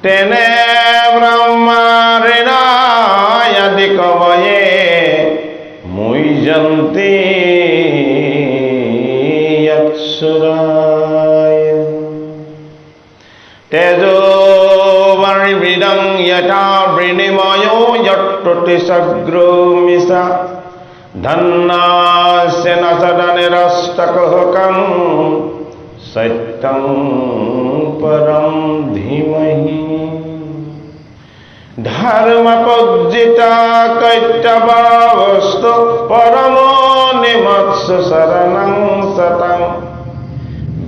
तेने ब्रह्मारिणायदि कवये मुह्यन्ति यत्सुराय तेजो वर्णिवृदं यथा वृणिमयो यत्प्रतिसग्रो मिषा धन्नास्य न सदनिरस्तकुहकं सत्यं परं धीमहि धर्मपूजिता कैतवस्तु परमो निमत्सु शरणं सतं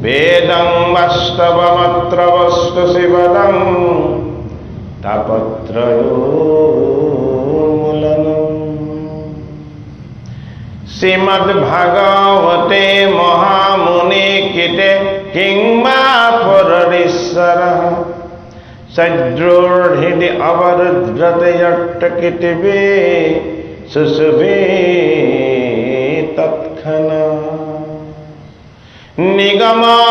वेदं वास्तवमत्र वस्तु शिवदं तापत्रयोन्मूलनम् श्रीमद्भागवते महामुनि कृते किंवा पुररीश्वरः सद्रोर्हृदि अवरुध्यते यट्टकितिवे सुषुभे तत्क्षणात् निगमाकल्पतरो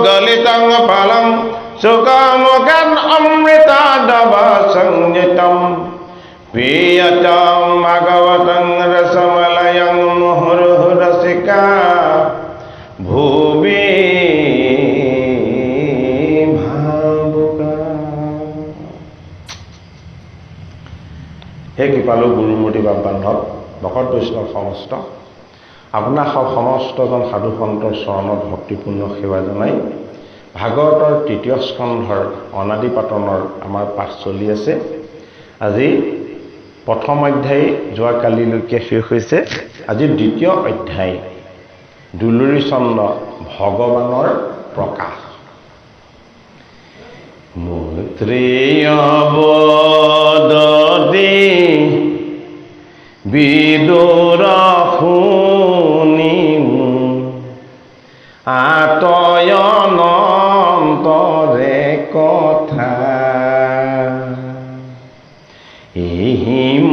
गलितं फलं सुखमुखम् अमृतादव संयुतम् पीयतां भगवतं रसमलयं मुहुर्मुहुरसिका भुवि भावुका। হে কৃপালু গুৰুমূৰ্তি বাপ বান্ধৱ ভকত বৈষ্ণৱ সমস্ত আপোনাক সমস্তজন সাধু সন্তৰ চৰণত ভক্তিপূৰ্ণ সেৱা জনাই ভাগৱতৰ তৃতীয় স্কন্ধৰ অনাদি পাতনৰ আমাৰ পাঠ চলি আছে। আজি প্ৰথম অধ্যায় যোৱাকালিলৈকে শেষ হৈছে। আজি দ্বিতীয় অধ্যায় দুলুৰী চন্দ্ৰ ভগৱানৰ প্ৰকাশ। মৈত্ৰেয়বদতি বিদুৰ শুনিমু আতয়নন্তৰে কথা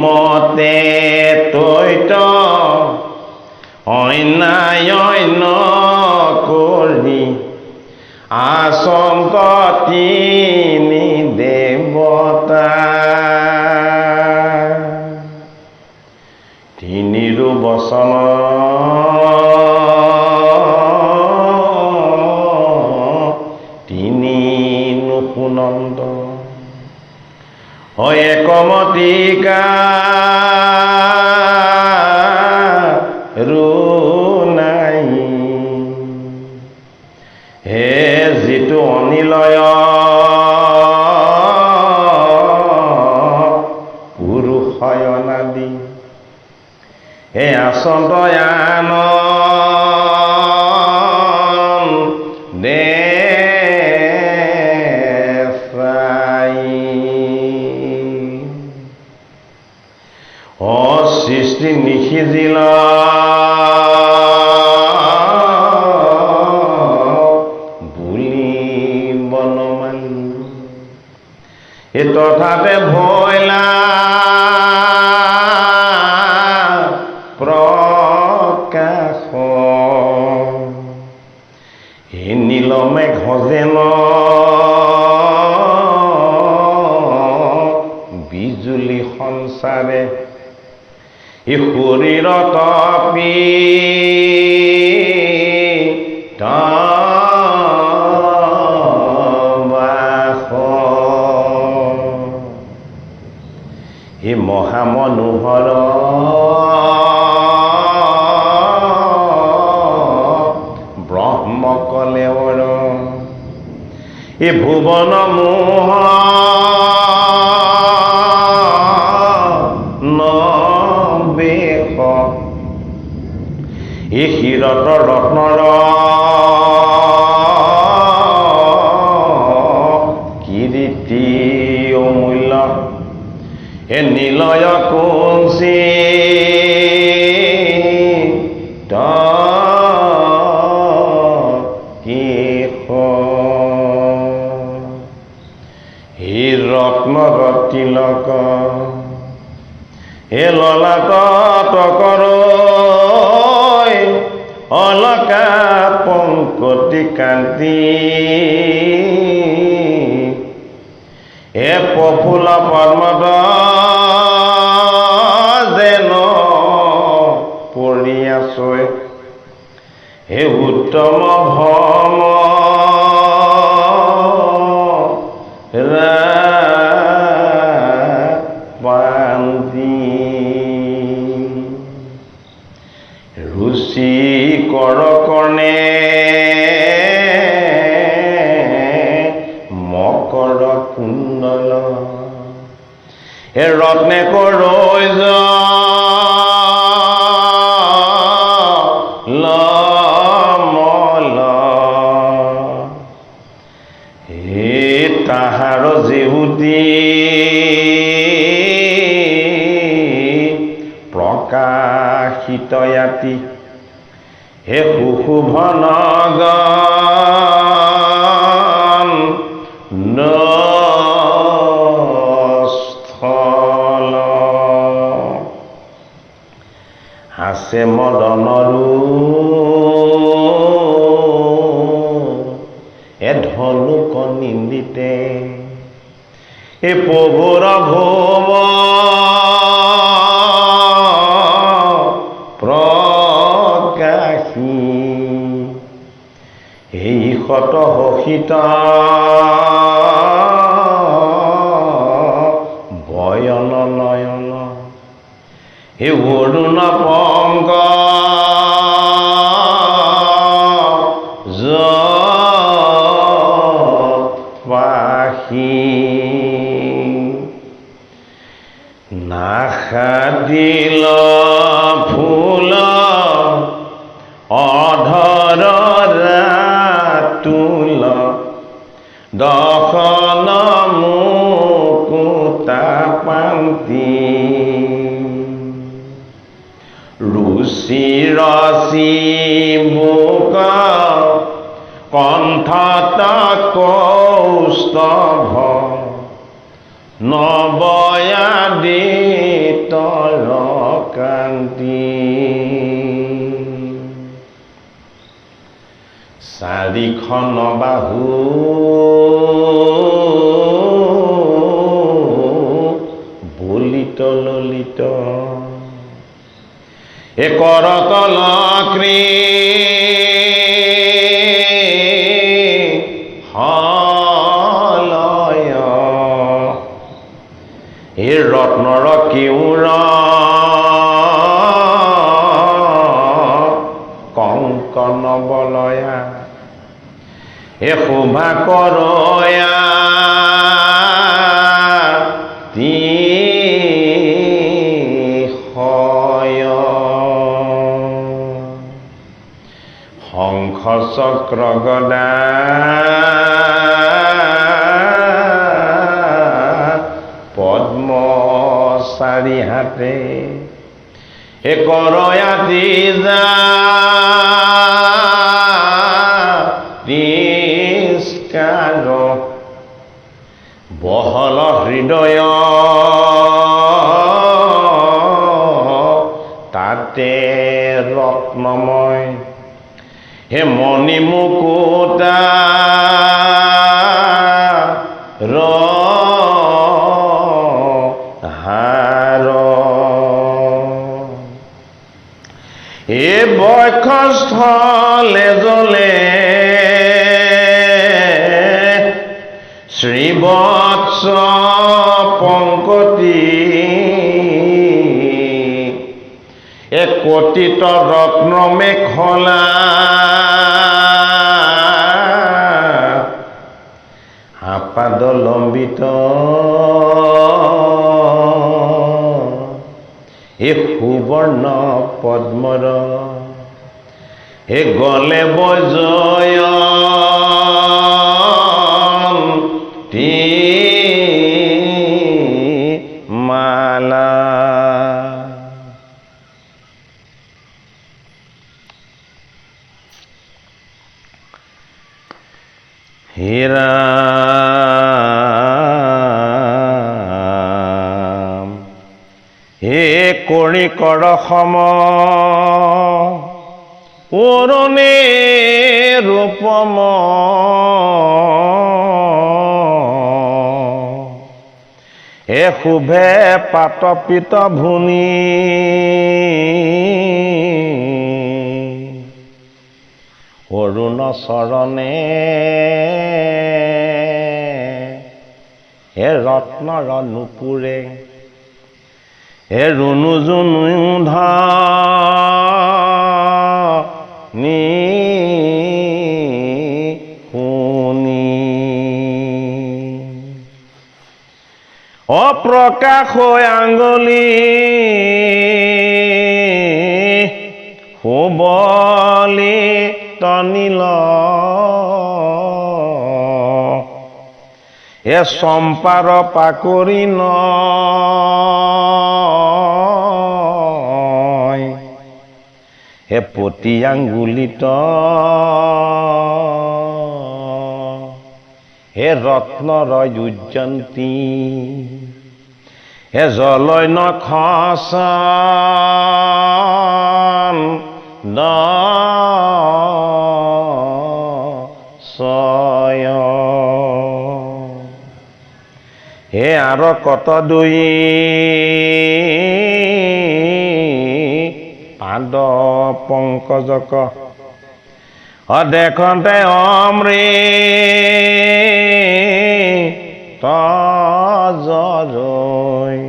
মতে তৈত অন্যায়ন কৰি আচন্ত তিনি দেৱতা তিনিৰো বচন তিনি নুশুনন্দ হয় একমতি অধিকাৰো নাই। হে যিটো অনিলয় পুৰুষয়নাদি, হে আচন্তয়ান সৃষ্টি নিসিজিল বুলি বনমালী, এ তথাতে ভয়লা প্ৰকাশ, হে নীলমেঘ যেন বিজুলী সঞ্চাৰে, ই শৰীৰ তপি বাস, ই মহামনোহৰ ব্ৰহ্মকলেৱৰ, ই ভুৱন মোহ ই ক্ষীৰত ৰত্নৰ কীৰ্তি অমূল্য, হে নিলয় কুঞ্চিত কেশ, হে ৰত্নতিলক, হে ললাট তকৰ অলকা পংকতি কান্তি, হে প্ৰফুল্ল পদ্মত যেন পৰি আছই, হে উত্তম ভম ৰুচি কৰ কৰ্ণে মকৰ কুণ্ডল, হে ৰত্নে কৰৈজ লমল, হে তাহাৰ জেহুতি প্ৰকাশিতয়াতি, হে সুশোভন স্থল, হাসে মদনৰু এ ধনুক নিন্দিতে, এ প্ৰভুৰ ভৌম প্ৰকাশী, এই শত হসিত বয়ন নয়ন, হে অৰুণ পংক পাখি, নাসাদিল ফুল অধৰ ৰাতুল, দশন মুকুতা পান্তি, ৰুচি ৰচি বুক কণ্ঠত কৌস্তভ, নবয়াদিতৰ কান্তি, চাৰিখন বাহু বলিত ললিত, এ কৰতল হলয়, হে ৰত্ন সোণৰ কিউৰ কংকন বলয়া এ শোভা কৰয়া শংখ চক্ৰ গদা পদ্ম চাৰি হাতে এ কৰয়াতি যা তিস্কাৰ বহল হৃদয় তাতে ৰত্নময় হে মণি মুকুতা হাৰ এ বক্ষস্থলে জলে শ্ৰীবৎস পংকতি এ কটিত ৰত্ন মেখলা আপাদ লম্বিত এ সুবৰ্ণ পদ্মৰ এ গলে বজয় মালা হীৰা হে কৰি কৰ সম পুৰণি ৰূপম হে শুভে পাতপিত ভূনি অৰুণ চৰণে হে ৰত্নৰ নুপুৰে হে ৰুণু জুনু ধানি শুনি অপ্ৰকাশ হৈ আঙুলি সুবলি তনিল এ চম্পাৰ পাকৰি নয় হে পতি আঙ্গুলিত হে ৰত্নৰ যুজন্তি হে জলয় নখসন দয় হে আর কত দুই পাদ পঙ্কজক দেখতে অমৃত জয়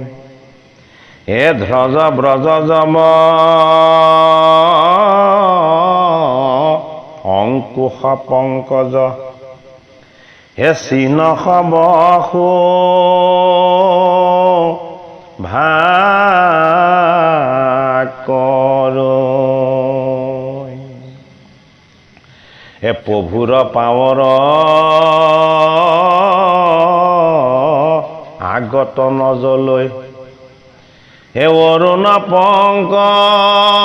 হে ধ্রজ ব্রজ যম অঙ্কুশ পঙ্কজ হে চিনস বসু ভাকৰ হে প্ৰভুৰ পাৱৰ আগত নজলৈ হে অৰুণ পংকজ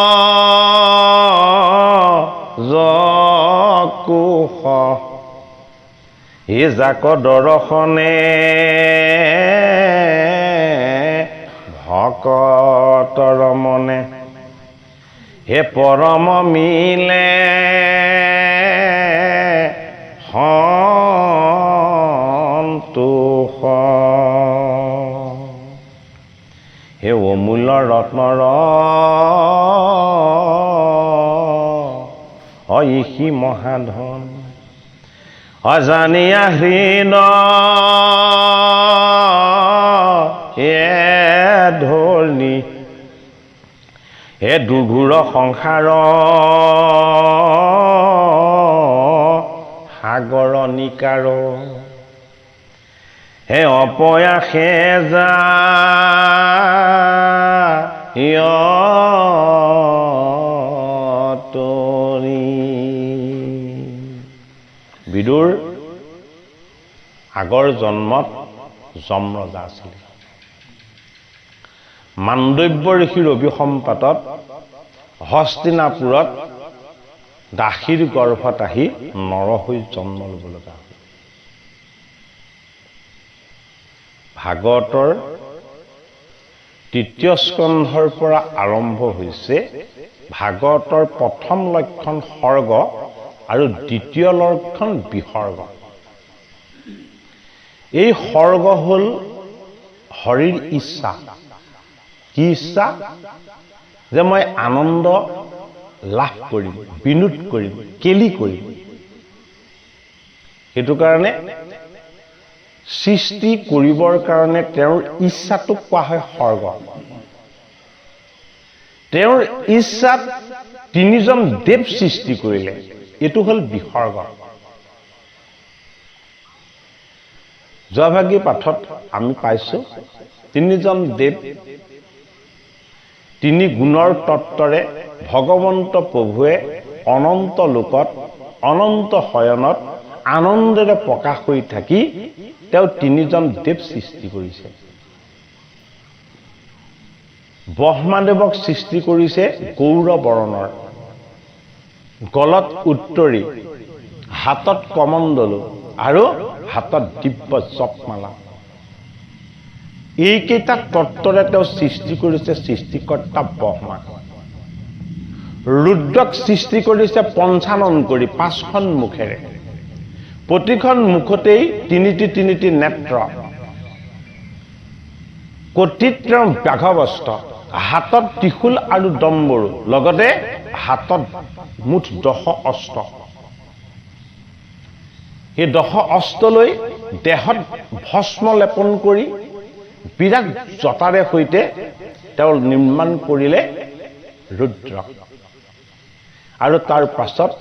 হে যাক দৰ্শনে ভকতৰ মনে হে পৰম মিলে সন্তোষ হে অমূল্য ৰত্নৰ ঐশী মহাধন অজানিয়া হৃদয় ধৰণী দুৰ্ঘোৰ সংসাৰ সাগৰ নিকাৰ অপয়াসে তৰি। বিদুৰ আগৰ জন্মত যম ৰজা আছিল। মাণ্ডব্য ঋষিৰ অভিসম্পাতত হস্তিনাপুৰত দাসীৰ গৰ্ভত আহি নৰ হৈ জন্ম ল'ব লগা হ'ল। ভাগৱতৰ ৩য় স্কন্ধৰ পৰা আৰম্ভ হৈছে ভাগৱতৰ প্ৰথম লক্ষণ সৰ্গ আৰু দ্বিতীয় লক্ষণ বিসৰ্গ। এই সৰ্গ হ'ল হৰিৰ ইচ্ছা। কি ইচ্ছা? যে মই আনন্দ লাভ কৰিম, বিনোদ কৰিম, কেলি কৰিম। সেইটো কাৰণে সৃষ্টি কৰিবৰ কাৰণে তেওঁৰ ইচ্ছাটোক কোৱা হয় সৰ্গ। তেওঁৰ ইচ্ছাত তিনিজন দেৱ সৃষ্টি কৰিলে, এইটো হ'ল বিসৰ্গ। যোৱাভাগী পাঠত আমি পাইছো তিনিজন দেৱ তিনি গুণৰ তত্ত্বৰে ভগৱন্ত প্ৰভুৱে অনন্ত লোকত অনন্ত শয়নত আনন্দেৰে প্ৰকাশ হৈ থাকি তেওঁ তিনিজন দেৱ সৃষ্টি কৰিছে। ব্ৰহ্মাদেৱক সৃষ্টি কৰিছে গৌৰ বৰণৰ, গলত উত্তৰী, হাতত কমণ্ডলু আৰু হাতত দিব্য জপমালা। এইকেইটা তত্ত্বৰে তেওঁ সৃষ্টি কৰিছে সৃষ্টিকৰ্তা ব্ৰহ্মা। ৰুদ্ৰক সৃষ্টি কৰিছে পঞ্চানন কৰি 5খন মুখেৰে। প্ৰতিখন মুখতেই তিনিটি নেত্ৰ, কটিত তেওঁৰ ব্যাঘ্ৰবস্ত্ৰ, হাতত ত্ৰিশূল আৰু ডম্বৰু, লগতে হাতত মুঠ 10 অস্ত্ৰ। এই 10 অস্ত্ৰ লৈ দেহত ভস্ম লেপন কৰি বিৰাট জটাৰে সৈতে তেওঁ নিৰ্মাণ কৰিলে ৰুদ্ৰক। আৰু তাৰ পাছত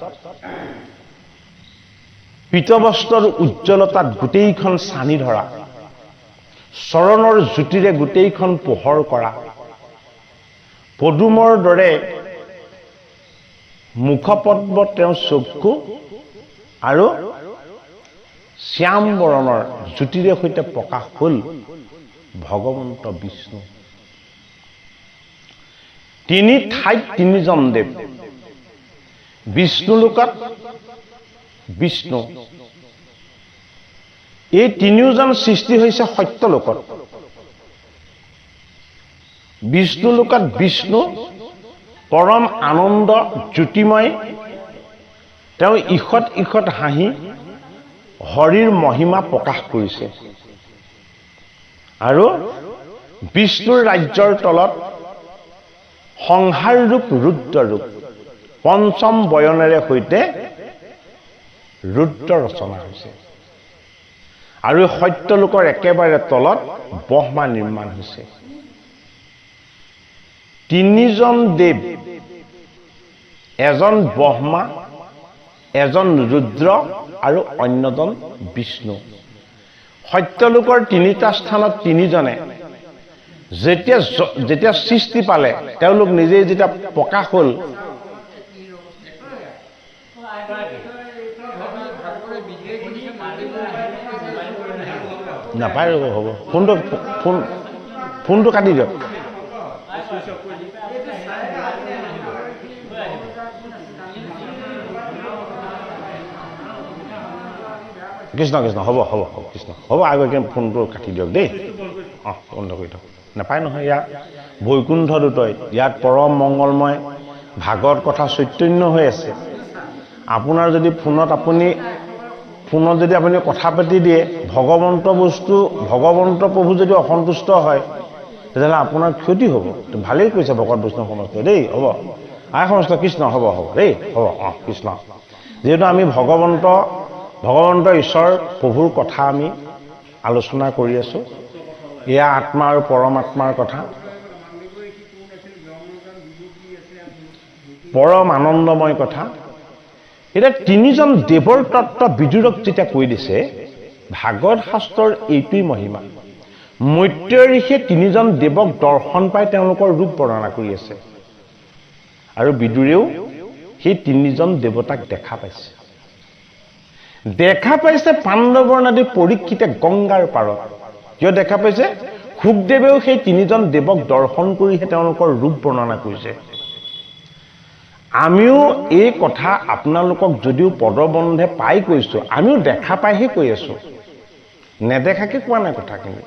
পীতবস্ত্ৰৰ উজ্জ্বলতাত গোটেইখন চানি ধৰা, চৰণৰ জ্যোতিৰে গোটেইখন পোহৰ কৰা, পদুমৰ দৰে মুখপদ্ম তেওঁৰ চক্ষু আৰু শ্যাম বৰণৰ জ্যোতিৰে সৈতে প্ৰকাশ হ'ল ভগৱন্ত বিষ্ণু। তিনি ঠাইত তিনিজন দেৱ। বিষ্ণু লোকত বিষ্ণু। এই তিনিওজন সৃষ্টি হৈছে সত্য লোকত। বিষ্ণু লোকত বিষ্ণু পৰম আনন্দ জ্যোতিময়, তেওঁ ইখত ইখত হাঁহি হৰিৰ মহিমা প্ৰকাশ কৰিছে। আৰু বিষ্ণুৰ ৰাজ্যৰ তলত সংহাৰ ৰূপ ৰুদ্ৰ ৰূপ, পঞ্চম বয়নেৰে সৈতে ৰুদ্ৰ ৰচনা হৈছে। আৰু সত্যলোকৰ একেবাৰে তলত ব্ৰহ্মা নিৰ্মাণ হৈছে। তিনিজন দেৱ, এজন ব্ৰহ্মা, এজন ৰুদ্ৰ আৰু অন্যজন বিষ্ণু। সত্যলোকৰ তিনিটা স্থানত তিনিজনে যেতিয়া সৃষ্টি পালে, তেওঁলোক নিজেই যেতিয়া প্ৰকাশ হ'ল, নাপায় ৰ'ব, হ'ব ফোনটো কাটি দিয়ক। কৃষ্ণ কৃষ্ণ, হ'ব হ'ব হ'ব কৃষ্ণ, হ'ব আগতে ফোনটো কাটি দিয়ক দেই। অঁ, বন্ধ কৰি দিয়ক। নাপায় নহয়, ইয়াত বৈকুণ্ঠ দুতই, ইয়াত পৰম মংগলময় ভাগৱত কথা চৈতন্য হৈ আছে। আপোনাৰ যদি ফোনত যদি আপুনি কথা পাতি দিয়ে, ভগৱন্ত বস্তু, ভগৱন্ত প্ৰভু যদি অসন্তুষ্ট হয়, তেতিয়াহ'লে আপোনাৰ ক্ষতি হ'ব। ভালেই কৈছে ভকত বৈষ্ণৱ সমস্ত দেই, হ'ব আই সমস্ত কৃষ্ণ, হ'ব হ'ব দেই, হ'ব। অঁ, কৃষ্ণ। যিহেতু আমি ভগৱন্ত ঈশ্বৰ প্ৰভুৰ কথা আমি আলোচনা কৰি আছোঁ, এয়া আত্মা আৰু পৰমাত্মাৰ কথা। পৰম আনন্দময় কথা। এতিয়া তিনিজন দেৱৰ তত্ত্ব বিদুৰক যেতিয়া কৈ দিছে, ভাগৱত শাস্ত্ৰৰ এইটোৱেই মহিমা। মৈত্ৰেয় ঋষিয়ে তিনিজন দেৱক দৰ্শন পাই তেওঁলোকৰ ৰূপ বৰ্ণনা কৰি আছে, আৰু বিদুৰেও সেই তিনিজন দেৱতাক দেখা পাইছে। পাণ্ডৱৰ নদী পৰীক্ষিতে গংগাৰ পাৰত। কিয় দেখা পাইছে? শুকদেৱেও সেই তিনিজন দেৱক দৰ্শন কৰিহে তেওঁলোকৰ ৰূপ বৰ্ণনা কৰিছে। আমিও এই কথা আপোনালোকক যদিও পদবন্ধে পাই কৈছো, আমিও দেখা পাইহে কৈ আছো, নেদেখাকে কোৱা নাই কথাখিনি।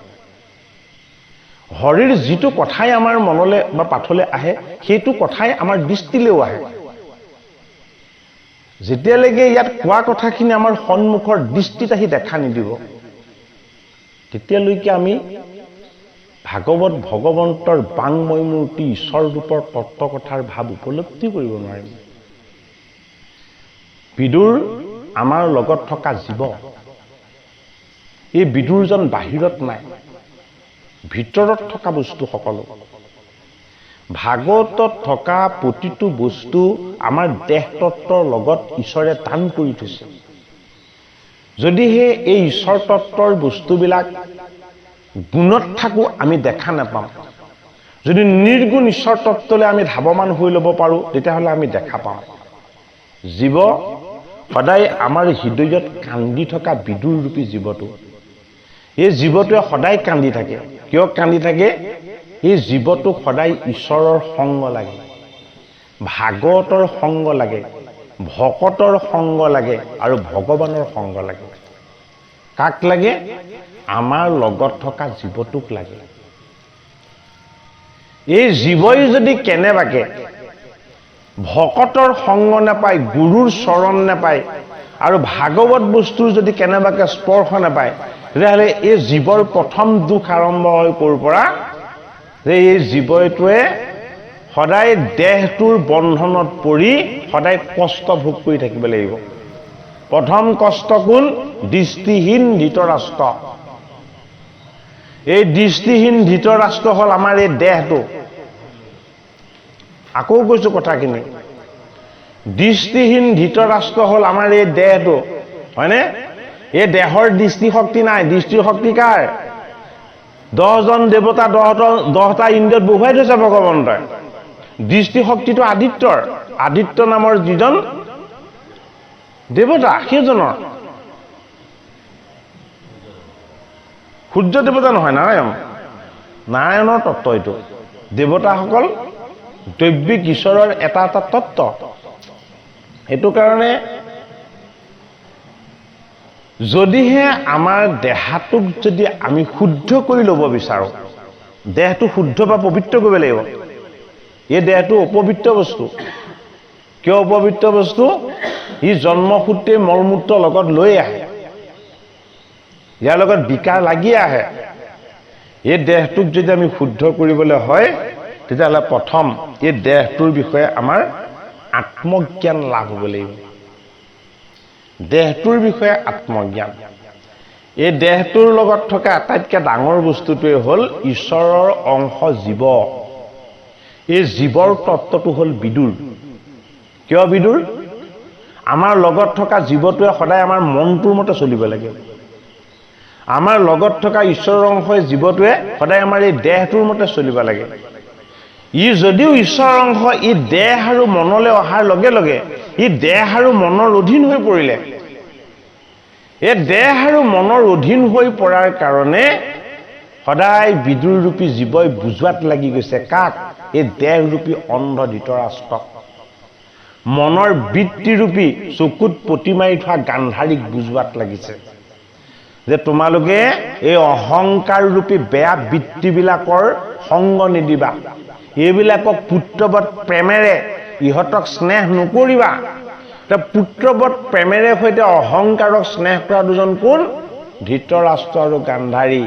হৰিৰ যিটো কথাই আমাৰ মনলৈ বা পাঠলৈ আহে, সেইটো কথাই আমাৰ দৃষ্টিলৈও আহে। যেতিয়ালৈকে ইয়াত কোৱা কথাখিনি আমাৰ সন্মুখৰ দৃষ্টিত আহি দেখা নিদিব, তেতিয়ালৈকে আমি ভাগৱত ভগৱন্তৰ বাংময় মূৰ্তি ঈশ্বৰ ৰূপৰ তত্ত্ব কথাৰ ভাৱ উপলব্ধি কৰিব নোৱাৰিম। বিদুৰ আমাৰ লগত থকা জীৱ। এই বিদুৰজন বাহিৰত নাই, ভিতৰত থকা বস্তু সকলো। ভাগৱতত থকা প্ৰতিটো বস্তু আমাৰ দেহ তত্ত্বৰ লগত ঈশ্বৰে দান কৰি থৈছে। যদিহে এই ঈশ্বৰ তত্ত্বৰ বস্তুবিলাক গুণত থাকো আমি দেখা নাপাম। যদি নিৰ্গুণ ঈশ্বৰ তত্ত্বলৈ আমি ধাৱমান হৈ ল'ব পাৰোঁ, তেতিয়াহ'লে আমি দেখা পাম। জীৱ সদায় আমাৰ হৃদয়ত কান্দি থকা বিদুৰ ৰূপী জীৱটো। এই জীৱটোৱে সদায় কান্দি থাকে। কিয় কান্দি থাকে? এই জীৱটোক সদায় ঈশ্বৰৰ সংগ লাগে, ভাগৱতৰ সংগ লাগে, ভকতৰ সংগ লাগে আৰু ভগৱানৰ সংগ লাগে। কাক লাগে? আমাৰ লগত থকা জীৱটোক লাগে। এই জীৱই যদি কেনেবাকে ভকতৰ সংগ নাপায়, গুৰুৰ চৰণ নাপায় আৰু ভাগৱত বস্তুৰ যদি কেনেবাকে স্পৰ্শ নাপায়, তেতিয়াহ'লে এই জীৱৰ প্ৰথম দুখ আৰম্ভ হয় ক'ৰ পৰা? যে এই জীৱটোৱে সদায় দেহটোৰ বন্ধনত পৰি সদায় কষ্ট ভোগ কৰি থাকিব লাগিব। প্ৰথম কষ্ট কোন? দৃষ্টিহীন ধৃতৰাষ্ট্ৰ। এই দৃষ্টিহীন ধৃতৰাষ্ট্ৰ হ'ল আমাৰ এই দেহটো। আকৌ কৈছো কথাখিনি, দৃষ্টিহীন ধৃতৰাষ্ট্ৰ হ'ল আমাৰ এই দেহটো, হয়নে? এই দেহৰ দৃষ্টিশক্তি নাই। দৃষ্টিশক্তি কাৰ? 10জন দেৱতা 10টা ইন্দ্ৰিয়ত বহুৱাই থৈছে ভগৱন্তই। দৃষ্টিশক্তিটো আদিত্যৰ। আদিত্য নামৰ যিজন দেৱতা, সেইজনৰ। সূৰ্য দেৱতা নহয়, নাৰায়ণ। নাৰায়ণৰ তত্ত্ব এইটো। দেৱতাসকল দৈবিক ঈশ্বৰৰ এটা এটা তত্ত্ব। সেইটো কাৰণে যদিহে আমাৰ দেহাটোক যদি আমি শুদ্ধ কৰি ল'ব বিচাৰোঁ, দেহটো শুদ্ধ বা পবিত্ৰ কৰিব লাগিব। এই দেহটো অপবিত্ৰ বস্তু। কিয় অপবিত্ৰ বস্তু? ই জন্মসূত্ৰে মলমূত্ৰ লগত লৈ আহে, ইয়াৰ লগত বিকাৰ লাগি আহে। এই দেহটোক যদি আমি শুদ্ধ কৰিবলৈ হয়, তেতিয়াহ'লে প্ৰথম এই দেহটোৰ বিষয়ে আমাৰ আত্মজ্ঞান লাভ হ'ব লাগিব। দেহটোৰ বিষয়ে আত্মজ্ঞান। এই দেহটোৰ লগত থকা আটাইতকৈ ডাঙৰ বস্তুটোৱে হ'ল ঈশ্বৰৰ অংশ জীৱ। এই জীৱৰ তত্ত্বটো হ'ল বিদুৰ। কিয় বিদুৰ? আমাৰ লগত থকা জীৱটোৱে সদায় আমাৰ মনটোৰ মতে চলিব লাগে। আমাৰ লগত থকা ঈশ্বৰৰ অংশই জীৱটোৱে সদায় আমাৰ এই দেহটোৰ মতে চলিব লাগে। ই যদিও ঈশ্বৰৰ অংশ, ই দেহ আৰু মনলৈ অহাৰ লগে লগে ই দেহ আৰু মনৰ অধীন হৈ পৰিলে। এই দেহ আৰু মনৰ অধীন হৈ পৰাৰ কাৰণে সদায় বিদুৰ ৰূপী জীৱই বুজোৱাত লাগি গৈছে। কাক? এই দেহৰূপী অন্ধ ধৃতৰাষ্ট্ৰক। মনৰ বৃত্তিৰূপী চকুত পতি মাৰি থোৱা গান্ধাৰীক বুজোৱাত লাগিছে যে তোমালোকে এই অহংকাৰ ৰূপী বেয়া বৃত্তিবিলাকৰ সংগ নিদিবা। এইবিলাকক পুত্ৰবৎ প্ৰেমেৰে ইহঁতক স্নেহ নকৰিবা। পুত্ৰবৎ প্ৰেমেৰে সৈতে অহংকাৰক স্নেহ কৰা দুজন কোন? ধৃতৰাষ্ট্ৰ আৰু গান্ধাৰী।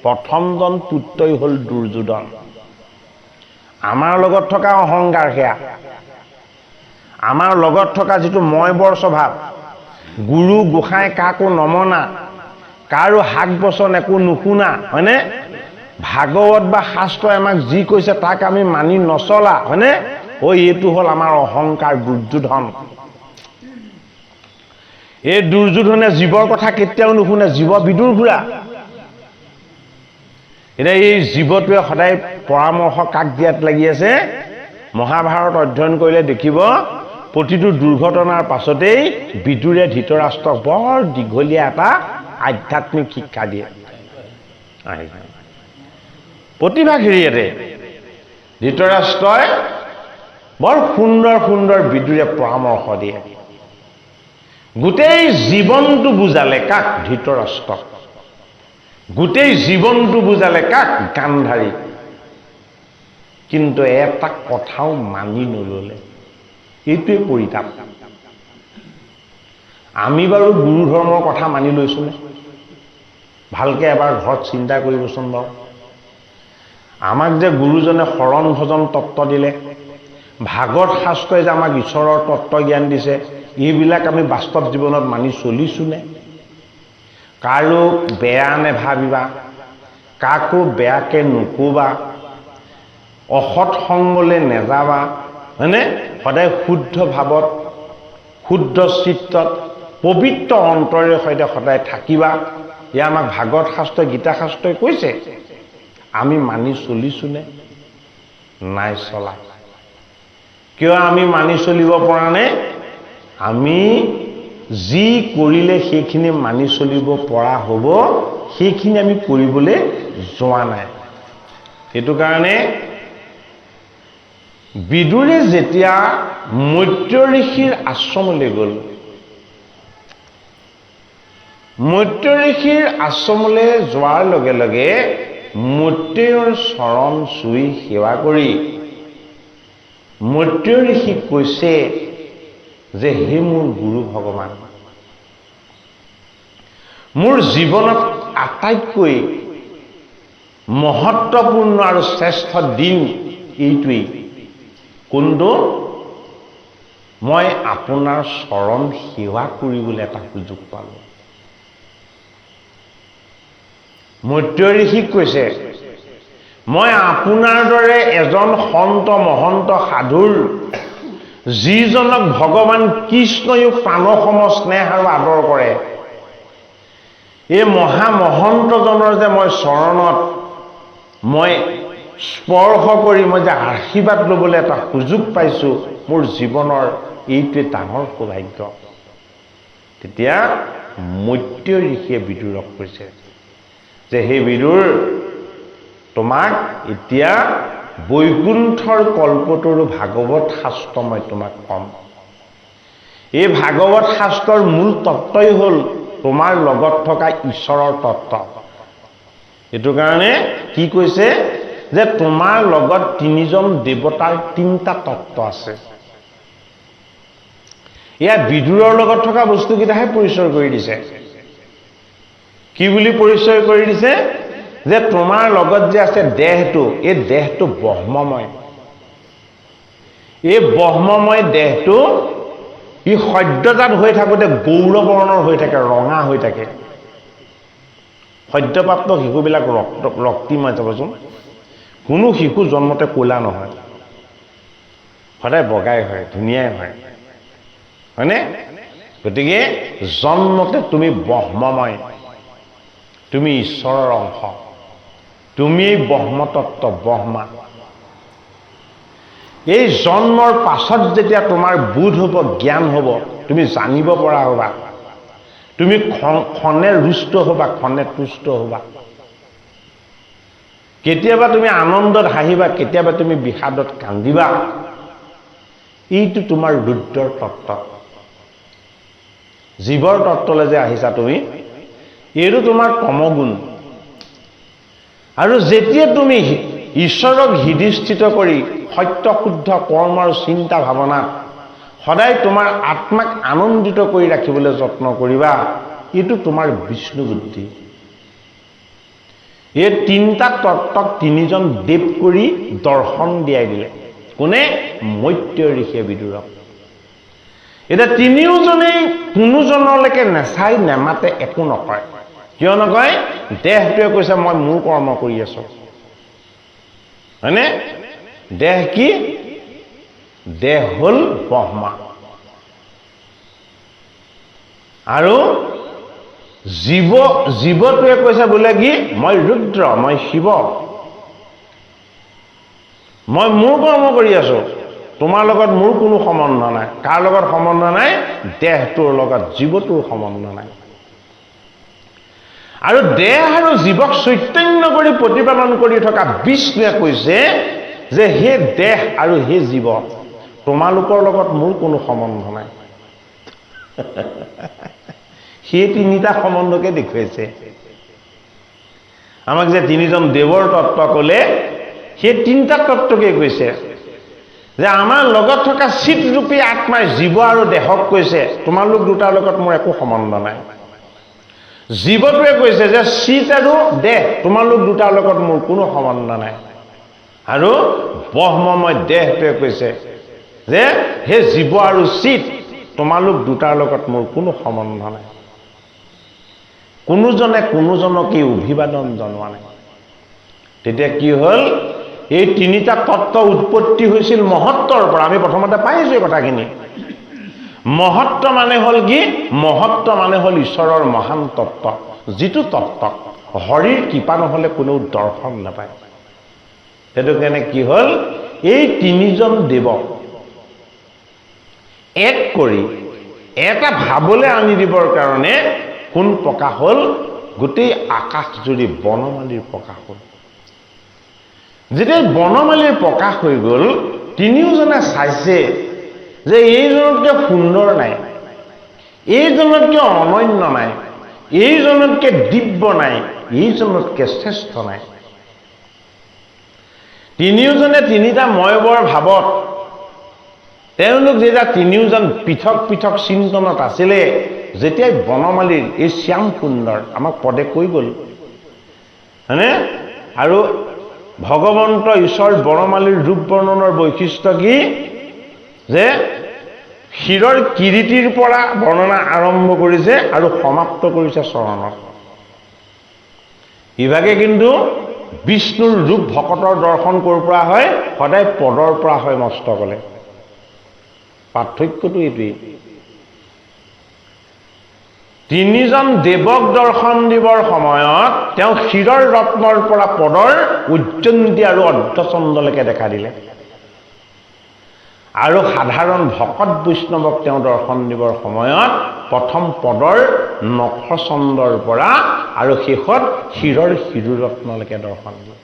প্ৰথমজন পুত্ৰই হ'ল দুৰ্যোধন। আমাৰ লগত থকা অহংকাৰ সেয়া। আমাৰ লগত থকা যিটো মই বৰ স্বভাৱ, গুৰু গোসাঁই কাকো নমনা, কাৰো হাক বচন একো নুশুনা, হয়নে? ভাগৱত বা শাস্ত্ৰই আমাক যি কৈছে তাক আমি মানি নচলা, হয়নে? এইটো হ'ল আমাৰ অহংকাৰ দুৰ্যোধন। এই দুৰ্যোধনে জীৱৰ কথা কেতিয়াও নুশুনে, জীৱ বিদুৰ ঘূৰা। এতিয়া এই জীৱটোৱে সদায় পৰামৰ্শ কাক দিয়াত লাগি আছে? মহাভাৰত অধ্যয়ন কৰিলে দেখিব প্ৰতিটো দুৰ্ঘটনাৰ পাছতেই বিদুৰে ধৃতৰাষ্ট্ৰক বৰ দীঘলীয়া এটা আধ্যাত্মিক শিক্ষা দিয়ে। প্ৰতিভাগ হেৰিয়াতে ধৃতৰাষ্ট্ৰই বৰ সুন্দৰ সুন্দৰ বিদুৰে পৰামৰ্শ দিয়ে। গোটেই জীৱনটো বুজালে কাক? ধৃতৰাষ্ট্ৰক। গোটেই জীৱনটো বুজালে কাক? গান্ধাৰী। কিন্তু এটা কথাও মানি নললে। এইটোৱে পৰিতাপ। আমি বাৰু গুৰু ধৰ্মৰ কথা মানি লৈছোনে? ভালকে এবাৰ ঘৰত চিন্তা কৰিবচোন বাৰু। আমাক যে গুৰুজনে শৰণ ভজন তত্ত্ব দিলে, ভাগৱত শাস্ত্ৰই যে আমাক ঈশ্বৰৰ তত্ত্ব জ্ঞান দিছে, এইবিলাক আমি বাস্তৱ জীৱনত মানি চলিছোনে? কাৰো বেয়া নেভাবিবা, কাকো বেয়াকে নকবা, অসৎ সংগলৈ নেযাবা, হয়নে? সদায় শুদ্ধ ভাৱত, শুদ্ধ চিত্তত, পবিত্ৰ অন্তৰেৰে সৈতে সদায় থাকিবা। এয়া আমাক ভাগৱত শাস্ত্ৰই, গীতা শাস্ত্ৰই কৈছে। আমি মানি চলিছোনে? নাই চলা। কিয় আমি মানি চলিব পৰা নাই? আমি যি কৰিলে সেইখিনি মানি চলিব পৰা হ'ব, সেইখিনি আমি কৰিবলৈ যোৱা নাই। সেইটো কাৰণে বিদুৰে যেতিয়া মৈত্য ঋষিৰ আশ্ৰমলৈ গ'ল, মৈত্য ঋষিৰ আশ্ৰমলৈ যোৱাৰ লগে লগে মৈত্ৰেয়ৰ চৰণ চুই সেৱা কৰি মৈত্য ঋষিক কৈছে যে হে মোৰ গুৰু ভগৱান, মোৰ জীৱনত আটাইতকৈ মহত্বপূৰ্ণ আৰু শ্ৰেষ্ঠ দিন এইটোৱেই। কোনটো? মই আপোনাৰ চৰণ সেৱা কৰিবলৈ এটা সুযোগ পালোঁ। মৈত্য ঋষিক কৈছে, মই আপোনাৰ দৰে এজন সন্ত মহন্ত সাধুৰ, যিজনক ভগৱান কৃষ্ণয়ো প্ৰাণসম স্নেহ আৰু আদৰ কৰে, এই মহামহন্তজনৰ যে মই চৰণত মই স্পৰ্শ কৰি মই যে আশীৰ্বাদ ল'বলৈ এটা সুযোগ পাইছোঁ, মোৰ জীৱনৰ এইটোৱে ডাঙৰ সৌভাগ্য। তেতিয়া মৈত্য ঋষিয়ে বিদুৰক কৈছে যে হে বিদুৰ, তোমাক এতিয়া বৈকুণ্ঠৰ কল্পতৰু ভাগৱত শাস্ত্ৰ মই তোমাক ক'ম। এই ভাগৱত শাস্ত্ৰৰ মূল তত্ত্বই হ'ল তোমাৰ লগত থকা ঈশ্বৰৰ তত্ত্ব। এইটো কাৰণে কি কৈছে যে তোমাৰ লগত তিনিজন দেৱতাৰ তিনিটা তত্ত্ব আছে। এয়া বিদুৰৰ লগত থকা বস্তুকেইটাহে পৰিচয় কৰি দিছে। কি বুলি পৰিচয় কৰি দিছে? যে তোমাৰ লগত যে আছে দেহটো, এই দেহটো ব্ৰহ্মময়। এই ব্ৰহ্মময় দেহটো ই সদ্যজাত হৈ থাকোঁতে গৌৰবৰ্ণৰ হৈ থাকে, ৰঙা হৈ থাকে। সদ্যপ্ৰাপ্ত শিশুবিলাক ৰক্তিময়। চাবচোন, কোনো শিশু জন্মতে ক'লা নহয়, সদায় বগাই হয়, ধুনীয়াই হয়, হয়নে? গতিকে জন্মতে তুমি ব্ৰহ্মময়, তুমি ঈশ্বৰৰ অংশ, তুমি ব্ৰহ্মতত্ত্ব, ব্ৰহ্মা। এই জন্মৰ পাছত যেতিয়া তোমাৰ বোধ হ'ব, জ্ঞান হ'ব, তুমি জানিব পৰা হ'বা, তুমি ক্ষণে ৰুষ্ট হ'বা, ক্ষণে তুষ্ট হ'বা। কেতিয়াবা তুমি আনন্দত হাঁহিবা, কেতিয়াবা তুমি বিষাদত কান্দিবা। এইটো তোমাৰ ৰুদ্ৰৰ তত্ত্ব। জীৱৰ তত্ত্বলৈ যে আহিছা তুমি, এইটো তোমাৰ তমগুণ। আৰু যেতিয়া তুমি ঈশ্বৰক হৃদিস্থিত কৰি সত্য শুদ্ধ কৰ্ম আৰু চিন্তা ভাৱনা সদায় তোমাৰ আত্মাক আনন্দিত কৰি ৰাখিবলৈ যত্ন কৰিবা, এইটো তোমাৰ বিষ্ণু বুদ্ধি। এই তিনিটা তত্ত্বক তিনিজন দেৱ কৰি দৰ্শন দিয়াই দিলে। কোনে? মৈত্য ঋষিয়ে বিদুৰক। এতিয়া তিনিওজনেই কোনোজনলৈকে নেচাই নেমাতে, একো নকয়। কিয় নকয়? দেহটোৱে কৈছে মই মোৰ কৰ্ম কৰি আছোঁ, হয়নে? দেহ কি? দেহ হ'ল ব্ৰহ্মা। আৰু জীৱটোৱে কৈছে বোলে কি মই ৰুদ্ৰ, মই শিৱ, মই মোৰ কৰ্ম কৰি আছো, তোমাৰ লগত মোৰ কোনো সম্বন্ধ নাই। কাৰ লগত সম্বন্ধ নাই? দেহটোৰ লগত, জীৱটোৰ সম্বন্ধ নাই। আৰু দেহ আৰু জীৱক চৈতন্য কৰি প্ৰতিপালন কৰি থকা বিষ্ণুৱে কৈছে যে হে দেহ আৰু হে জীৱ, তোমালোকৰ লগত মোৰ কোনো সম্বন্ধ নাই। সেই তিনিটা সম্বন্ধকে দেখুৱাইছে। আমাক যে তিনিজন দেৱৰ তত্ত্ব ক'লে, সেই তিনিটা তত্ত্বকে কৈছে যে আমাৰ লগত থকা চিতৰূপী আত্মাই জীৱ আৰু দেহক কৈছে তোমালোক দুটাৰ লগত মোৰ একো সম্বন্ধ নাই। জীৱটোৱে কৈছে যে চিত আৰু দেহ তোমালোক দুটাৰ লগত মোৰ কোনো সম্বন্ধ নাই। আৰু ব্ৰহ্মময় দেহটোৱে কৈছে যে হে জীৱ আৰু চিত তোমালোক দুটাৰ লগত মোৰ কোনো সম্বন্ধ নাই। কোনোজনে কোনোজনকে অভিবাদন জনোৱা নাই। তেতিয়া কি হ'ল? এই তিনিটা তত্ত্ব উৎপত্তি হৈছিল মহত্বৰ পৰা। আমি প্ৰথমতে পাইছো এই কথাখিনি। মহত্ব মানে হ'ল কি? মহত্ব মানে হ'ল ঈশ্বৰৰ মহান তত্ত্ব, যিটো তত্ত্ব হৰিৰ কৃপা নহ'লে কোনেও দৰ্শন নাপায়। সেইটো কাৰণে কি হ'ল? এই তিনিজন দেৱক এক কৰি এটা ভাৱলৈ আনি দিবৰ কাৰণে কোন প্ৰকাশ হ'ল? গোটেই আকাশ জুৰি বনমালীৰ প্ৰকাশ হ'ল। যেতিয়া বনমালীৰ প্ৰকাশ হৈ গ'ল, তিনিওজনে চাইছে যে এইজনতকৈ সুন্দৰ নাই, এইজনতকৈ অনন্য নাই, এইজনতকৈ দিব্য নাই, এইজনতকৈ শ্ৰেষ্ঠ নাই। তিনিওজনে তিনিটা ময়বৰ ভাৱত তেওঁলোক যেতিয়া তিনিওজন পৃথক পৃথক চিন্তনত আছিলে, যেতিয়াই বনমালীৰ এই শ্যাম সুন্দৰ আমাক পদে কৈ গ'ল, হয়নে? আৰু ভগৱন্ত ঈশ্বৰ বনমালীৰ ৰূপ বৰ্ণনৰ বৈশিষ্ট্য কি? যে শিৰৰ কিৰীটিৰ পৰা বৰ্ণনা আৰম্ভ কৰিছে আৰু সমাপ্ত কৰিছে চৰণত। ইভাগে কিন্তু বিষ্ণুৰ ৰূপ ভকতৰ দৰ্শন ক'ৰ পৰা হয়? সদায় পদৰ পৰা হয় মস্তকলে। পাৰ্থক্যটো এইটোৱেই। তিনিজন দেৱক দৰ্শন দিবৰ সময়ত তেওঁ শিৰৰ ৰত্নৰ পৰা পদৰ উজ্জয়ন্তী আৰু অৰ্ধচন্দ্ৰলৈকে দেখা দিলে। আৰু সাধাৰণ ভকত বৈষ্ণৱক তেওঁ দৰ্শন দিবৰ সময়ত প্ৰথম পদৰ নখচন্দ্ৰৰ পৰা আৰু শেষত শিৰৰ শিৰোৰত্নলৈকে দৰ্শন দিয়ে।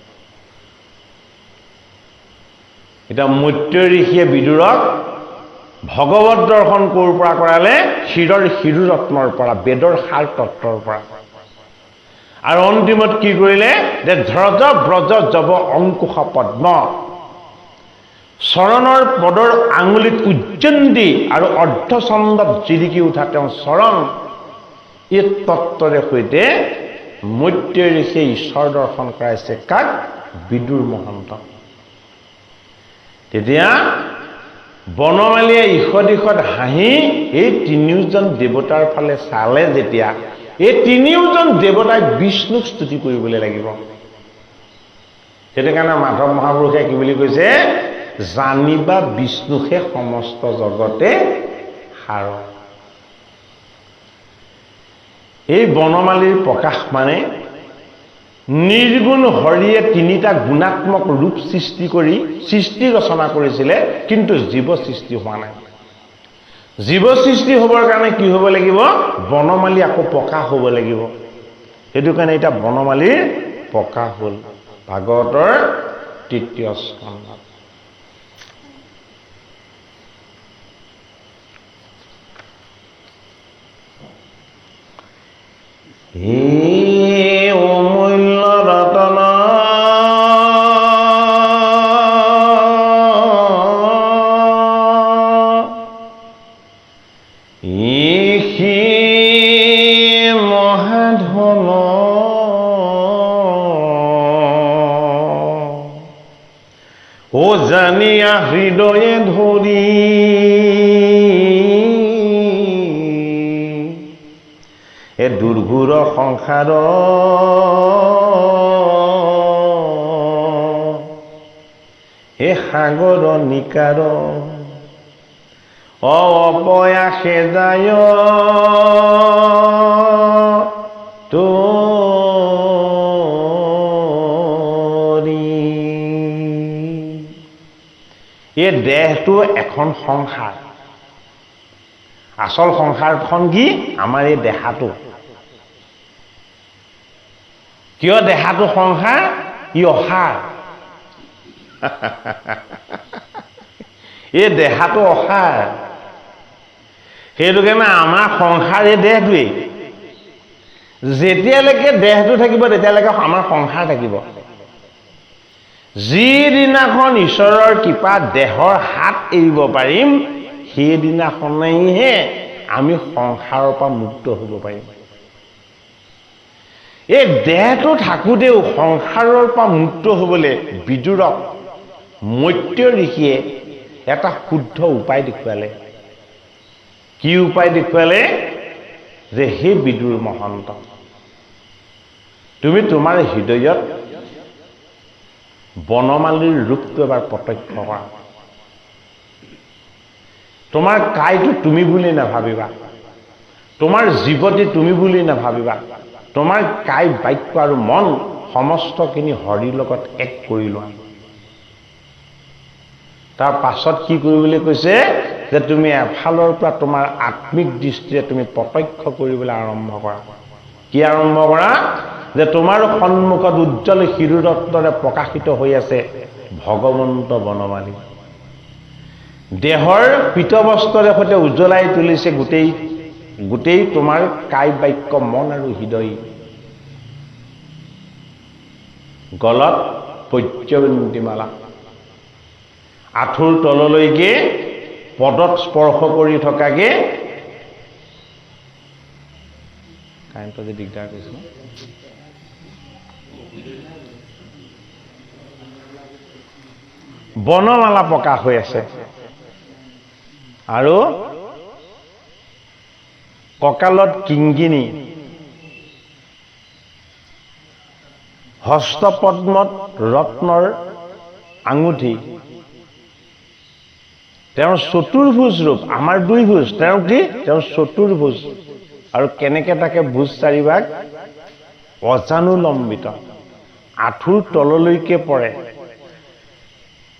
এতিয়া মৈত্ৰেয় ঋষিয়ে বিদুৰক ভগৱত দৰ্শন ক'ৰ পৰা কৰালে? শিৰৰ শিৰোৰত্নৰ পৰা, বেদৰ সাৰ তত্ত্বৰ পৰা। আৰু অন্তিমত কি কৰিলে? যে ধ্ৰজ ব্ৰজ জৱ অংকুশ পদ্ম, চৰণৰ পদৰ আঙুলিত উজ্জয়ন্তী আৰু অৰ্ধচন্দ্ৰত জিলিকি উঠা তেওঁ চৰণ, এই তত্ত্বৰে সৈতে মৈত্ৰেয় ঋষিয়ে ঈশ্বৰ দৰ্শন কৰাইছে কাক? বিদুৰ মহন্ত। তেতিয়া বনমালীয়ে ঈষত ঈষত হাঁহি এই তিনিওজন দেৱতাৰ ফালে চালে। যেতিয়া এই তিনিওজন দেৱতাই বিষ্ণুক স্তুতি কৰিবলৈ লাগিব। সেইটো কাৰণে মাধৱ মহাপুৰুষে কি বুলি কৈছে? জানিবা বিষ্ণুহে সমস্ত জগতে সাৰ। এই বনমালীৰ প্ৰকাশ মানে নিৰ্গুণ হৰিয়ে তিনিটা গুণাত্মক ৰূপ সৃষ্টি কৰি সৃষ্টি ৰচনা কৰিছিলে, কিন্তু জীৱ সৃষ্টি হোৱা নাই। জীৱ সৃষ্টি হ'বৰ কাৰণে কি হ'ব লাগিব? বনমালী আকৌ প্ৰকাশ হ'ব লাগিব। সেইটো কাৰণে এতিয়া বনমালীৰ প্ৰকাশ হ'ল ভাগৱতৰ ৩য় স্কন্ধত। হে অমূল্য ৰতন, ইহি মহাধন, ও জানিয়া হৃদয়ে ধৰি এ দুৰ্ঘোৰ সংসাৰ, হে সাগৰ নিকাৰ অপয়াসে যায় তোৰি। এই দেহটো এখন সংসাৰ। আচল সংসাৰখন কি? আমাৰ এই দেহাটো। কিয় দেহাটো সংসাৰ? ই অসাৰ। এই দেহাটো অসাৰ। সেইটো কাৰণে আমাৰ সংসাৰ এই দেহটোৱেই। যেতিয়ালৈকে দেহটো থাকিব তেতিয়ালৈকে আমাৰ সংসাৰ থাকিব। যিদিনাখন ঈশ্বৰৰ কৃপাত দেহৰ হাত এৰিব পাৰিম, সেইদিনাখনেইহে আমি সংসাৰৰ পৰা মুক্ত হ'ব পাৰিম। এই দেহটো থাকোঁতেও সংসাৰৰ পৰা মুক্ত হ'বলৈ বিদুৰক মৈত্য ঋষিয়ে এটা শুদ্ধ উপায় দেখুৱালে। কি উপায় দেখুৱালে? যে হে বিদুৰ মহন্ত, তুমি তোমাৰ হৃদয়ত বনমালীৰ ৰূপটো এবাৰ প্ৰত্যক্ষ কৰা। তোমাৰ কাইটো তুমি বুলি নাভাবিবা, তোমাৰ জীৱতী তুমি বুলি নাভাবিবা। তোমাৰ কাই, বাক্য আৰু মন সমস্তখিনি হৰিৰ লগত এক কৰি লোৱা। তাৰ পাছত কি কৰিবলৈ কৈছে? যে তুমি এফালৰ পৰা তোমাৰ আত্মিক দৃষ্টিৰে তুমি প্ৰত্যক্ষ কৰিবলৈ আৰম্ভ কৰা। কি আৰম্ভ কৰা? যে তোমাৰ সন্মুখত উজ্জ্বল শিৰোৰত্নৰে প্ৰকাশিত হৈ আছে ভগৱন্ত বনমালী। দেহৰ পীতবস্ত্ৰৰ সৈতে উজ্বলাই তুলিছে গোটেই তোমাৰ কাই, বাক্য, মন আৰু হৃদয়। গলত পদ্যবন্তীমালা, আঁঠুৰ তললৈকে পদত স্পৰ্শ কৰি থকাকে। কাৰেণ্টটো যে দিগদাৰ কৰিছে ন? বনমালা প্ৰকাশ হৈ আছে আৰু কঁকালত কিংকিণী, হস্তপদ্মত ৰত্নৰ আঙুঠি। তেওঁৰ চতুৰ্ভুজ ৰূপ, আমাৰ দুই ভুজ, তেওঁ কি? তেওঁৰ চতুৰ্ভুজ। আৰু কেনেকে তাকে ভুজ চাৰিভাগ? অজানুলম্বিত, আঁঠুৰ তললৈকে পৰে।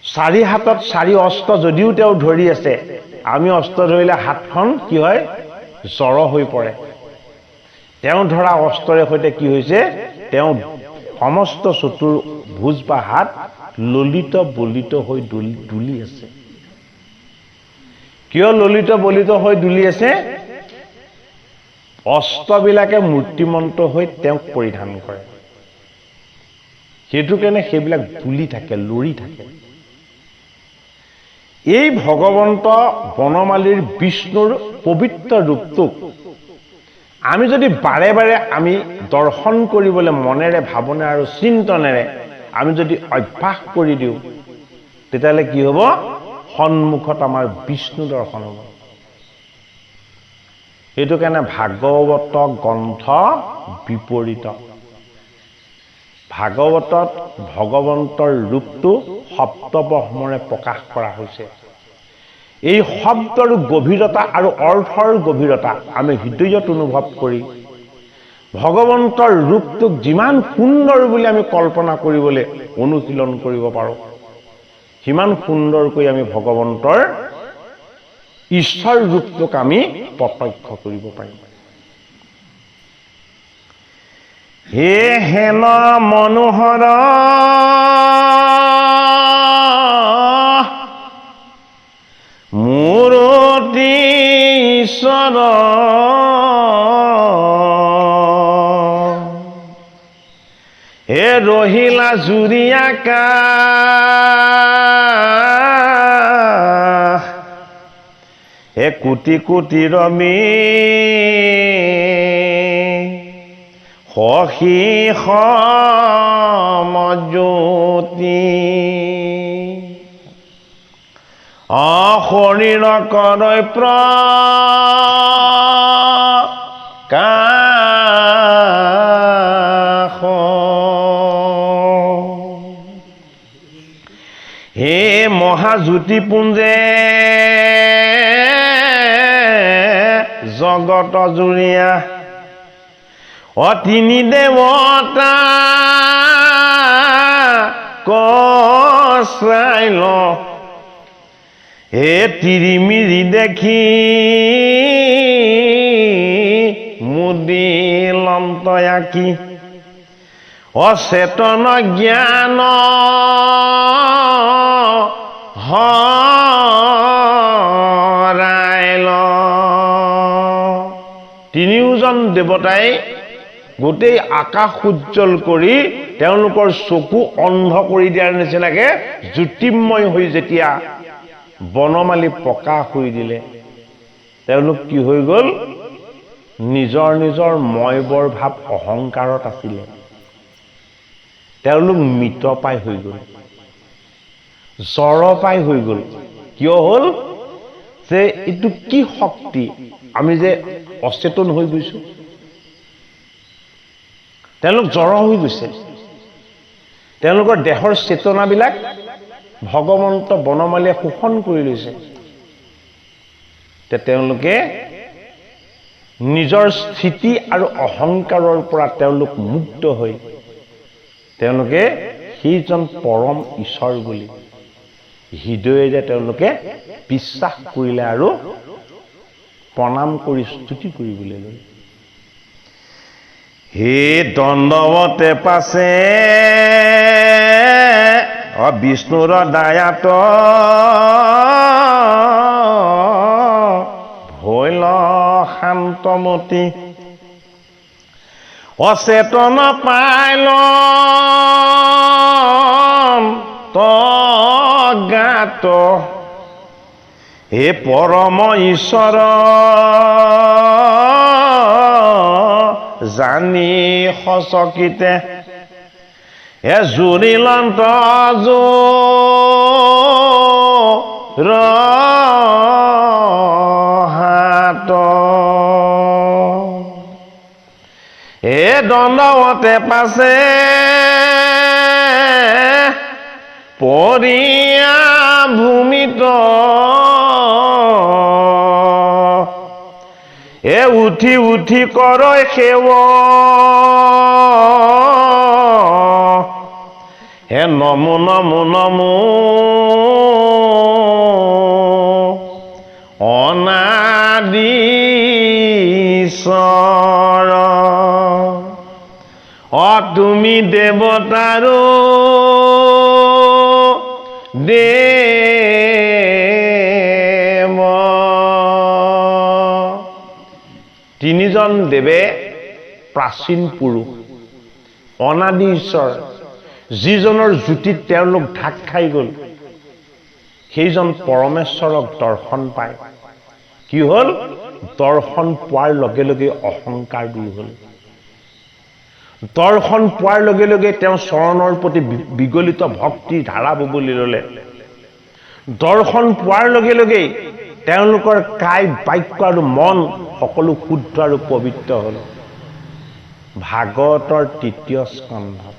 চাৰি হাতত চাৰি অস্ত্ৰ যদিও তেওঁ ধৰি আছে, আমি অস্ত্ৰ ধৰিলে হাতখন কি হয়? জড় হৈ পৰে। তেওঁ ধৰা অস্ত্ৰৰ সৈতে কি হৈছে? তেওঁ সমস্ত চতুৰ্ভুজ বা হাত ললিত বলিত হৈ দুলি আছে। কিয় ললিত বলিত হৈ দুলি আছে? অস্ত্ৰবিলাকে মূৰ্তিমন্ত হৈ তেওঁক পৰিধান কৰে। সেইটো কাৰণে সেইবিলাক দুলি থাকে, লৰি থাকে। এই ভগৱন্ত বনমালীৰ বিষ্ণুৰ পবিত্ৰ ৰূপটোক আমি যদি বাৰে বাৰে আমি দৰ্শন কৰিবলৈ মনেৰে, ভাৱনা আৰু চিন্তনেৰে আমি যদি অভ্যাস কৰি দিওঁ, তেতিয়াহ'লে কি হ'ব? সন্মুখত আমাৰ বিষ্ণু দৰ্শন হ'ব। সেইটো কাৰণে ভাগৱত গ্ৰন্থ বিপৰীত। ভাগৱতত ভগৱন্তৰ ৰূপটো সপ্তব্ৰহ্মৰে প্ৰকাশ কৰা হৈছে। এই শব্দৰ গভীৰতা আৰু অৰ্থৰ গভীৰতা আমি হৃদয়ত অনুভৱ কৰি ভগৱন্তৰ ৰূপটোক যিমান সুন্দৰ বুলি আমি কল্পনা কৰিবলৈ অনুশীলন কৰিব পাৰোঁ, সিমান সুন্দৰকৈ আমি ভগৱন্তৰ ঈশ্বৰ ৰূপটোক আমি প্ৰত্যক্ষ কৰিব পাৰিম। হে হেন মনোহৰ মূৰতি ঈশ্বৰ, হে ৰহিলা জুৰি আকাশ, হে কোটি কোটি ৰবি সখী সমজ্যোতি, শৰীৰ কৰৈ প্ৰকাশ, হে মহাজ্যোতিপুঞ্জে জগত জুৰিয়া তিনি দেৱতা কচাই ল তিৰিমিৰি দেখি মুদিলম তয়াকি অচেতন জ্ঞান হৰাইল তিনিওজন দেৱতাই গোটেই আকাশ উজ্জ্বল কৰি তেওঁলোকৰ চকু অন্ধ কৰি দিয়াৰ নিচিনাকে জ্যোতিৰ্ময় হৈ যেতিয়া বনমালী প্ৰকাশ হৈ দিলে তেওঁলোক কি হৈ গ'ল নিজৰ নিজৰ ময়বৰ ভাৱ অহংকাৰত আছিলে তেওঁলোক মৃত পাই হৈ গ'ল জড় পাই হৈ গ'ল কিয় হ'ল যে এইটো কি শক্তি আমি যে অচেতন হৈ গৈছো তেওঁলোক জড় হৈ গৈছে তেওঁলোকৰ দেহৰ চেতনাবিলাক ভগৱন্ত বনমালীয়ে শোষণ কৰি লৈছে তেওঁলোকে নিজৰ স্থিতি আৰু অহংকাৰৰ পৰা তেওঁলোক মুক্ত হৈ তেওঁলোকে সেইজন পৰম ঈশ্বৰ বুলি হৃদয়েৰে তেওঁলোকে বিশ্বাস কৰিলে আৰু প্ৰণাম কৰি স্তুতি কৰিবলৈ ল'লে হে দণ্ডৱতে পাছে বিষ্ণুৰ দায়াত ভৈল শান্তমতী অচেতন পাইল গাত হে পৰম ঈশ্বৰ জানি সচকিতে জুৰিলন্ত হাত দণ্ডৱতে পাছে পৰিয়া ভূমিত উঠি উঠি কৰয় সেৱ নমো নমো নমো অনাদিশ্বৰ তুমি দেৱতাৰো দেৱ তিনিজন দেৱে প্ৰাচীন পুৰুষ অনাদি ঈশ্বৰ যিজনৰ জ্যোতিত তেওঁলোক ঢাক খাই গ'ল সেইজন পৰমেশ্বৰক দৰ্শন পায় কি হ'ল দৰ্শন পোৱাৰ লগে লগে অহংকাৰ দূৰ হ'ল দৰ্শন পোৱাৰ লগে লগে তেওঁ চৰণৰ প্ৰতি বিগলিত ভক্তিৰ ধাৰা ববলৈ ল'লে দৰ্শন পোৱাৰ লগে লগে তেওঁলোকৰ কায় বাক্য আৰু মন সকলো শুদ্ধ আৰু পবিত্ৰ হ'ল ভাগৱতৰ ৩য় স্কন্ধত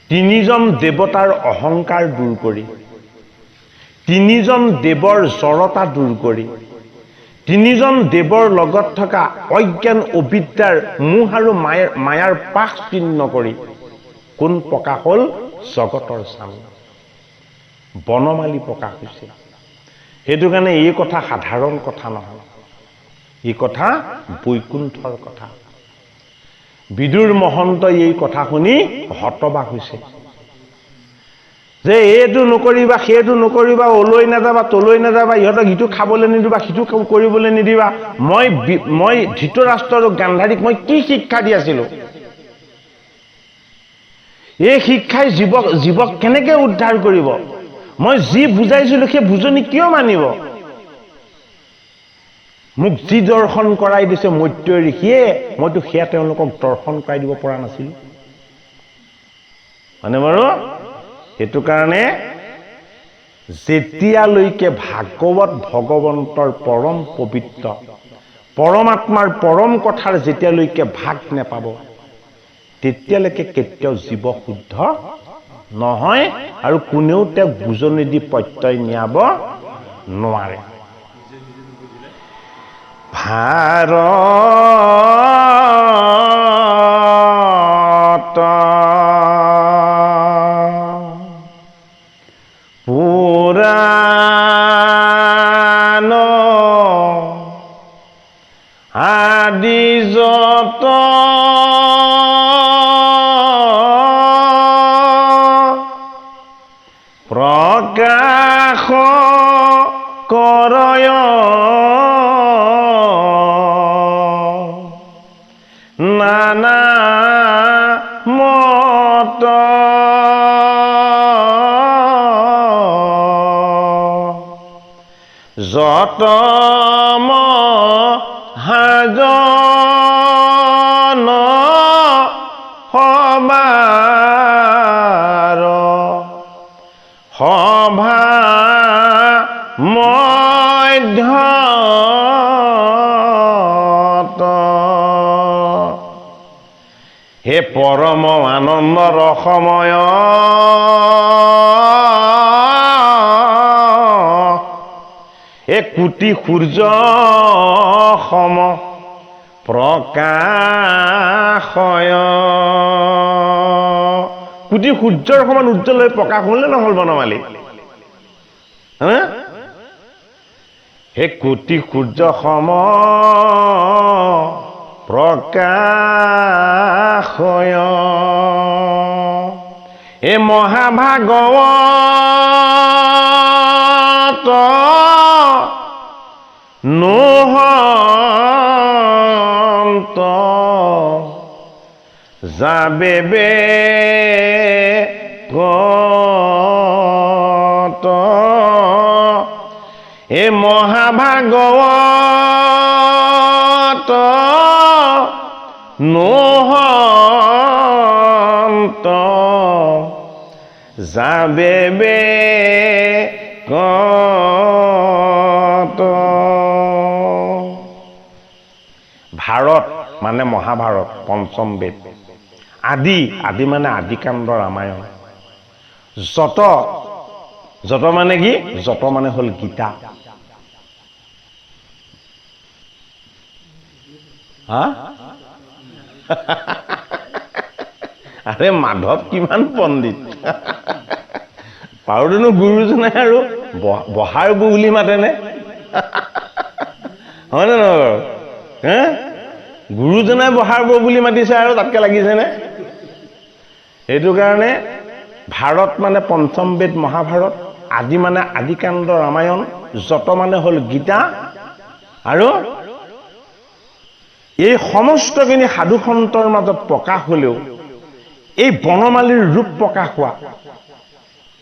তিনিজন দেৱতাৰ অহংকাৰ দূৰ কৰি তিনিজন দেৱৰ জড়তা দূৰ কৰি তিনিজন দেৱৰ লগত থকা অজ্ঞান অবিদ্যাৰ মোহ আৰু মায়াৰ পাশ চিহ্ন কৰি কোন প্ৰকাশ হ'ল জগতৰ চান বনমালী প্ৰকাশ হৈছে সেইটো কাৰণে এই কথা সাধাৰণ কথা নহয় এই কথা বৈকুণ্ঠৰ কথা বিদুৰ মহন্তই এই কথা শুনি হতবাক হৈছে যে এইটো নকৰিবা সেইটো নকৰিবা ওলৈ নাযাবা তলৈ নাযাবা ইহঁতক ইটো খাবলৈ নিদিবা সিটো কৰিবলৈ নিদিবা মই ধৃতৰাষ্ট্ৰ আৰু গান্ধাৰীক মই কি শিক্ষা দি আছিলো এই শিক্ষাই জীৱক কেনেকৈ উদ্ধাৰ কৰিব মই যি বুজাইছিলো সেই বুজনি কিয় মানিব মোক যি দৰ্শন কৰাই দিছে মৈত্য ঋষিয়ে মইতো সেয়া তেওঁলোকক দৰ্শন কৰাই দিব পৰা নাছিলো মানে বাৰু সেইটো কাৰণে যেতিয়ালৈকে ভাগৱত ভগৱন্তৰ পৰম পবিত্ৰ পৰমাত্মাৰ পৰম কথাৰ যেতিয়ালৈকে ভাগ নেপাব তেতিয়ালৈকে কেতিয়াও জীৱ শুদ্ধ নহয় আৰু কোনেও তেওঁক বুজনি দি প্ৰত্যয় নিয়াব নোৱাৰে। ভাৰত পুৰাণ আদি যত প্ৰকাশ কৰয় নানা মত যত মহাজন সবাৰ সভা মধ্যত হে পৰম আনন্দ ৰসময় এ কোটি সূৰ্য সম প্ৰকাশয়। কোটি সূৰ্যৰ সমান উজ্জ্বল হৈ প্ৰকাশ হ'ল নে নহ'ল বনমালী? হে কোটি সূৰ্য সম প্ৰকাশয় এ মহাভাগৱত নোহন্ত যাবে কত এ মহাভাগৱত নোহন্ত যাবে কত। ভাৰত মানে মহাভাৰত পঞ্চম বেদ। আদি আদি মানে আদিকাণ্ড ৰামায়ণ। যত যত মানে কি? যত মানে হ'ল গীতা। হা আৰে মাধৱ কিমান পণ্ডিত। পাৰোঁতেনো গুৰুজনাই আৰু বহাৰ বু বুলি মাতেনে? হয়নে নহয় বাৰু? হে গুৰুজনাই বহাৰ বু বুলি মাতিছে আৰু তাতকে লাগিছেনে? সেইটো কাৰণে ভাৰত মানে পঞ্চম বেদ মহাভাৰত, আদি মানে আদিকাণ্ড ৰামায়ণ, যত মানে হ'ল গীতা, আৰু এই সমস্তখিনি সাধু সন্তৰ মাজত প্ৰকাশ হলেও এই বনমালীৰ ৰূপ প্ৰকাশ হোৱা,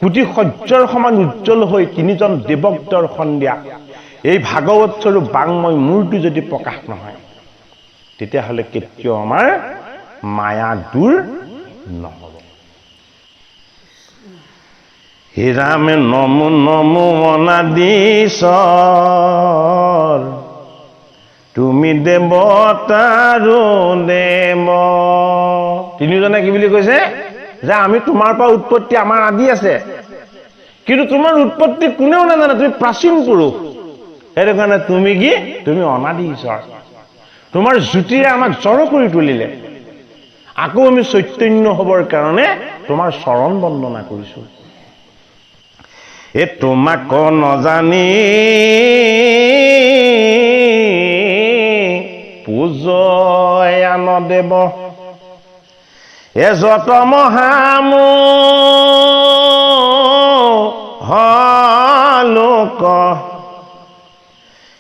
কোটি সূৰ্যৰ সমান উজ্জ্বল হৈ তিনিজন দেৱক দৰ্শন দিয়া এই ভাগৱত স্বৰূপ বাংময় মূৰ্তি যদি প্ৰকাশ নহয়, তেতিয়াহ'লে কেতিয়াও আমাৰ মায়া দূৰ নহ'ব। হে ৰামে নমো নমো অনাদিশ্বৰ, তুমি দেৱতাৰো দেৱ। তিনিজনে কি বুলি কৈছে? যে আমি তোমাৰ পৰা উৎপত্তি, আমাৰ আদি আছে, কিন্তু তোমাৰ উৎপত্তি কোনেও নাজানে, তুমি প্ৰাচীন পুৰুষ। সেইটো কাৰণে তুমি কি? তুমি অনাদি ঈশ্বৰ। তোমাৰ জ্যোতিৰে আমাক জড় কৰি তুলিলে, আকৌ আমি চৈতন্য হবৰ কাৰণে তোমাৰ চৰণ বন্দনা কৰিছো। এ তোমাক নজানি পূজয় আন দেৱ, এ যত মহালোক,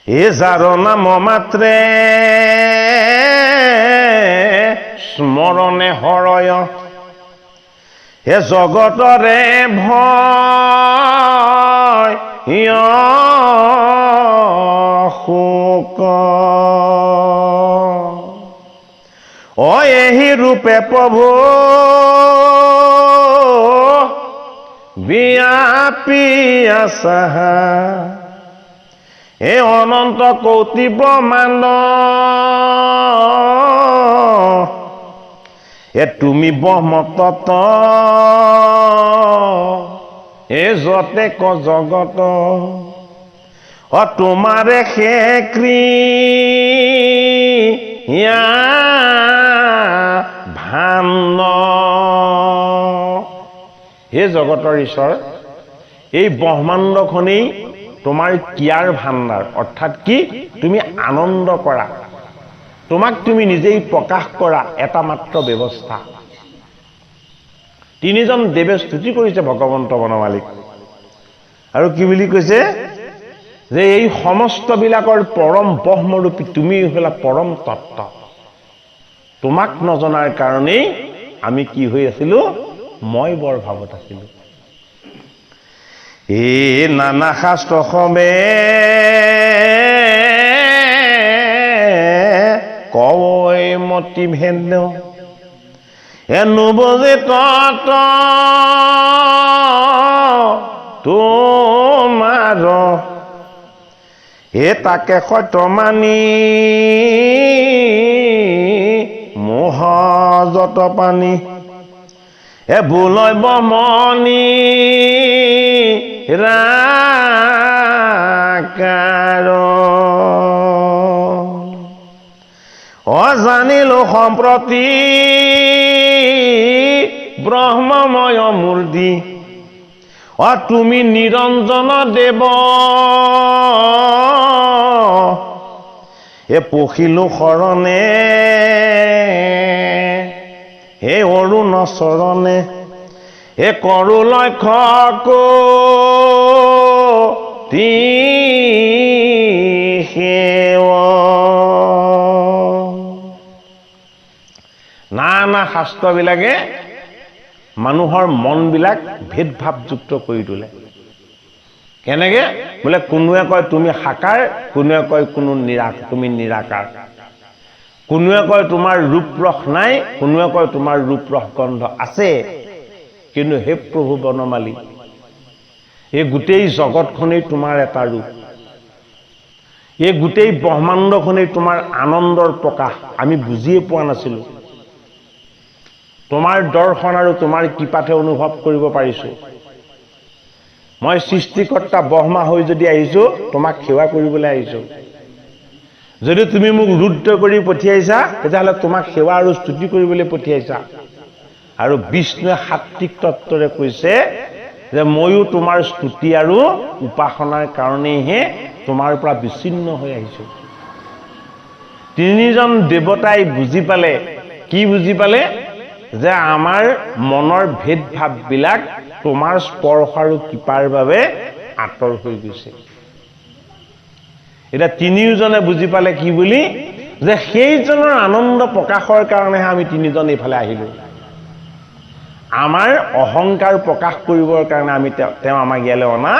এ যাৰ নাম মাত্ৰে স্মৰণে হৰয়, হে জগতৰে ভয় শোক। অ এহি ৰূপে প্ৰভু ব্যাপী আছা, এ অনন্ত কৌটি ব্ৰহ্মাণ্ড, তুমি ব্ৰহ্মতত্ত্ব যতে ক জগত তোমাৰে ক্ৰিয়া ভান্ন হে জগতৰ ঈশ্বৰ এই ব্ৰহ্মাণ্ডখনেই তোমাৰ ক্ৰিয়াৰ ভাণ্ডাৰ অৰ্থাৎ কি তুমি আনন্দ কৰা তোমাক তুমি নিজেই প্ৰকাশ কৰা এটা মাত্ৰ ব্যৱস্থা তিনিজন দেৱে স্তুতি কৰিছে ভগৱন্ত বনমালীক আৰু কি বুলি কৈছে যে এই সমস্ত বিলাকৰ পৰম ব্ৰহ্মৰূপী তুমি হলা পৰম তত্ত্ব তোমাক নজনাৰ কাৰণেই আমি কি হৈ আছিলো মই বৰ ভাৱত আছিলো এই নানা শাস্ত্ৰ সমে কয় মতি ভেদ নুবুজি তত তোমাৰ তাকে সত্য মানি মোহ যত পানী বুলয় বমনি ৰাকাৰ অজানিলো সম্প্ৰতি ব্ৰহ্মময় মূৰ্তি তুমি নিৰঞ্জন দেৱ পখিলো শৰণে হে অৰুণ চৰণে কৰো লক্ষ্য নানা শাস্ত্ৰবিলাকে মানুহৰ মনবিলাক ভেদভাৱযুক্ত কৰি তোলে কেনেকে বোলে কোনোৱে কয় তুমি সাকাৰ কোনোৱে কয় তুমি নিৰাকাৰ কোনোৱে কয় তোমাৰ ৰূপৰস নাই কোনোৱে কয় তোমাৰ ৰূপৰস গন্ধ আছে কিন্তু হে প্ৰভু বনমালী এই গোটেই জগতখনেই তোমাৰ এটা ৰূপ এই গোটেই ব্ৰহ্মাণ্ডখনেই তোমাৰ আনন্দৰ প্ৰকাশ আমি বুজিয়ে পোৱা নাছিলো তোমাৰ দৰ্শন আৰু তোমাৰ কৃপাতে অনুভৱ কৰিব পাৰিছো মই সৃষ্টিকৰ্তা ব্ৰহ্মা হৈ যদি আহিছো তোমাক সেৱা কৰিবলৈ আহিছো যদি তুমি মোক ৰুদ্ৰ কৰি পঠিয়াইছা তেতিয়াহ'লে তোমাক সেৱা আৰু স্তুতি কৰিবলৈ পঠিয়াইছা আৰু বিষ্ণুৱে সাত্বিক তত্ত্বৰে কৈছে যে ময়ো তোমাৰ স্তুতি আৰু উপাসনাৰ কাৰণেহে তোমাৰ পৰা বিচ্ছিন্ন হৈ আহিছো তিনিজন দেৱতাই বুজি পালে কি বুজি পালে যে আমাৰ মনৰ ভেদভাৱবিলাক তোমাৰ স্পৰ্শ আৰু কৃপাৰ বাবে আঁতৰ হৈ গৈছে এটা তিনিওজনে বুজি পালে কি বুলি যে সেইজনৰ আনন্দ প্ৰকাশৰ কাৰণেহে আমি তিনিজন এইফালে আহিলো আমাৰ অহংকাৰ প্ৰকাশ কৰিবৰ কাৰণে আমি তেওঁ আমাক ইয়ালৈ অনা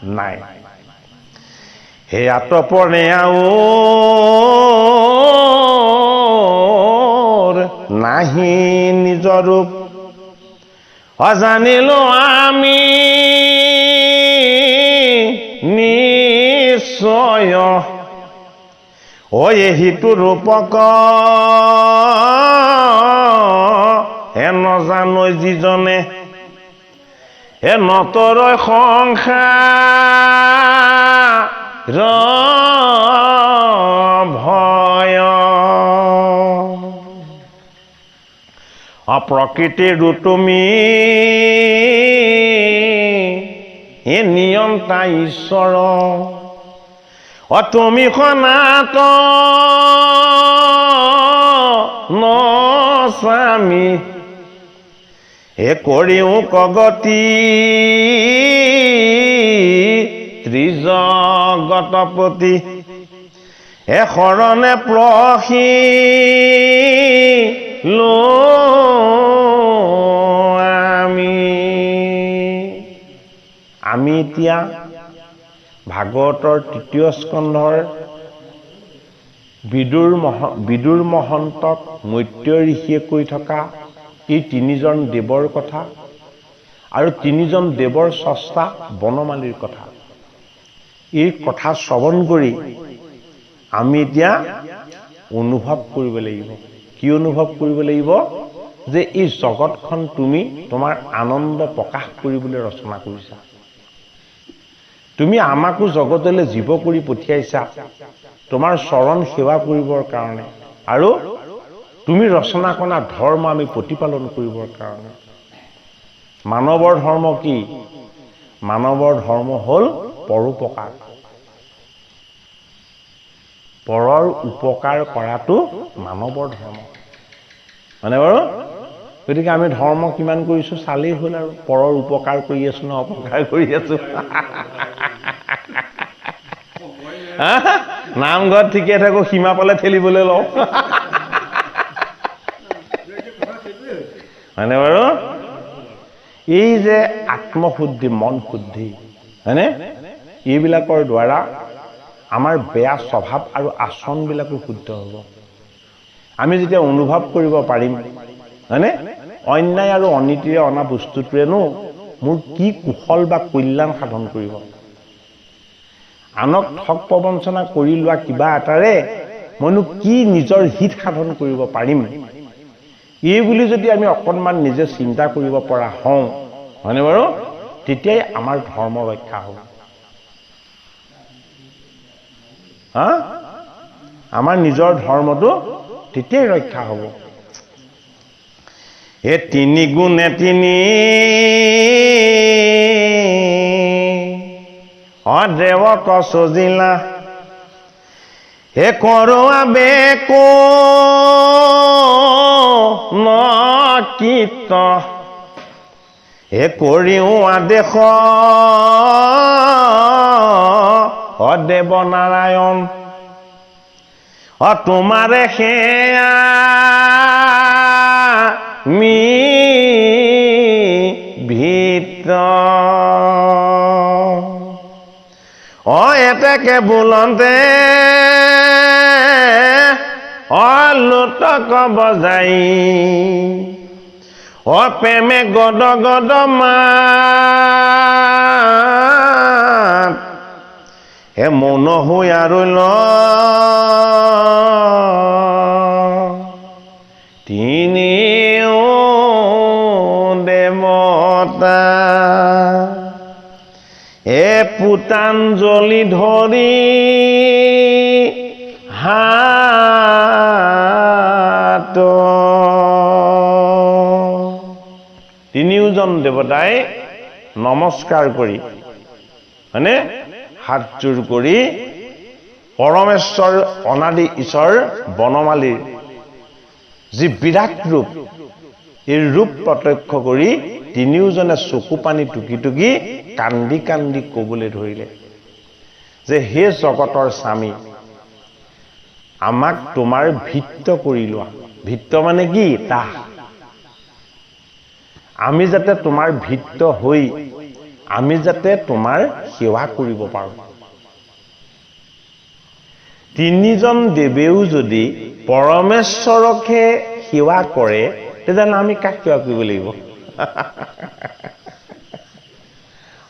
নাই হে আতপনে নাহি নিজৰ ৰূপ অজানিলো আমি নিশ্চয় এহিটো ৰূপক নজানো যিজনে নতৰয় সংসাৰ ভয় প্ৰকৃতিৰ তুমি নিয়ন্তা ঈশ্বৰ তুমি সনাতন স্বামী কৰিও কগতি ত্ৰিজগতপতি শৰণে প্ৰসি আমি এতিয়া ভাগৱতৰ তৃতীয় স্কন্ধৰ বিদুৰ মহন্তক মৈত্ৰেয় ঋষিয়ে কৈ থকা এই তিনিজন দেৱৰ কথা আৰু তিনিজন দেৱৰ স্ৰষ্টা বনমালীৰ কথা এই কথা শ্ৰৱণ কৰি আমি এতিয়া অনুভৱ কৰিব লাগিব কি অনুভৱ কৰিব লাগিব যে এই জগতখন তুমি তোমাৰ আনন্দ প্ৰকাশ কৰিবলৈ ৰচনা কৰিছা। তুমি আমাকো জগতলৈ জীৱ কৰি পঠিয়াইছা তোমাৰ চৰণ সেৱা কৰিবৰ কাৰণে, আৰু তুমি ৰচনা কৰা ধৰ্ম আমি প্ৰতিপালন কৰিবৰ কাৰণে। মানৱৰ ধৰ্ম কি? মানৱৰ ধৰ্ম হ'ল পৰোপকাৰ। পৰৰ উপকাৰ কৰাটো মানৱৰ ধৰ্ম, মানে বাৰু? গতিকে আমি ধৰ্ম কিমান কৰিছো চালেই হ'ল আৰু। পৰৰ উপকাৰ কৰি আছো ন অপকাৰ কৰি আছো? নামঘৰত ঠিকে থাকো, সীমা পালে ঠেলিবলৈ লওঁ। হয়নে বাৰু? এই যে আত্মশুদ্ধি, মন শুদ্ধি, হয়নে? এইবিলাকৰ দ্বাৰা আমাৰ বেয়া স্বভাৱ আৰু আচৰণবিলাকো শুদ্ধ হ'ব। আমি যেতিয়া অনুভৱ কৰিব পাৰিম, হয়নে, অন্যায় আৰু অনীতিৰে অনা বস্তুটোৱেনো মোৰ কি কুশল বা কল্যাণ সাধন কৰিব, আনক ঠগ প্ৰবঞ্চনা কৰি লোৱা কিবা এটাৰে মইনো কি নিজৰ হিত সাধন কৰিব পাৰিম, এই বুলি যদি আমি অকণমান নিজে চিন্তা কৰিব পৰা হওঁ, হয়নে বাৰু, তেতিয়াই আমাৰ ধৰ্ম ৰক্ষা হ'ব। আমাৰ নিজৰ ধৰ্মটো তেতিয়াই ৰক্ষা হ'ব। এ তিনি গুণে তিনি অদেৱক সজিলা, হে কৰোৱা বেকো ন কীৰ্ত, হে কৰিও আদেশ অদেৱ নাৰায়ণ, তোমাৰে সেয়া মি ভিত, এতেকে বোলন্তে লুটক বজাই, প্ৰেমে গদ গদ মাত, হে মৌন হৈ আৰু ল তিনিও দেৱতা, এ পুতাঞ্জলি ধৰি হাত, তিনিওজন দেৱতাই নমস্কাৰ কৰি, হয়নে, হাতযোৰ কৰি পৰমেশ্বৰ অনাদি ঈশ্বৰ বনমালীৰ যি বিৰাট ৰূপ, এই ৰূপ প্ৰত্যক্ষ কৰি তিনিওজনে চকু পানী টুকি টুকি কান্দি কান্দি কবলৈ ধৰিলে যে হে জগতৰ স্বামী, আমাক তোমাৰ ভিত্ত কৰি লোৱা। ভিত্ত মানে কি? দাস। আমি যাতে তোমাৰ ভিত্ত হৈ আমি যাতে তোমাৰ সেৱা কৰিব পাৰো। তিনিজন দেৱেও যদি পৰমেশ্বৰকহে সেৱা কৰে, তেতিয়াহ'লে আমি কাক সেৱা কৰিব লাগিব?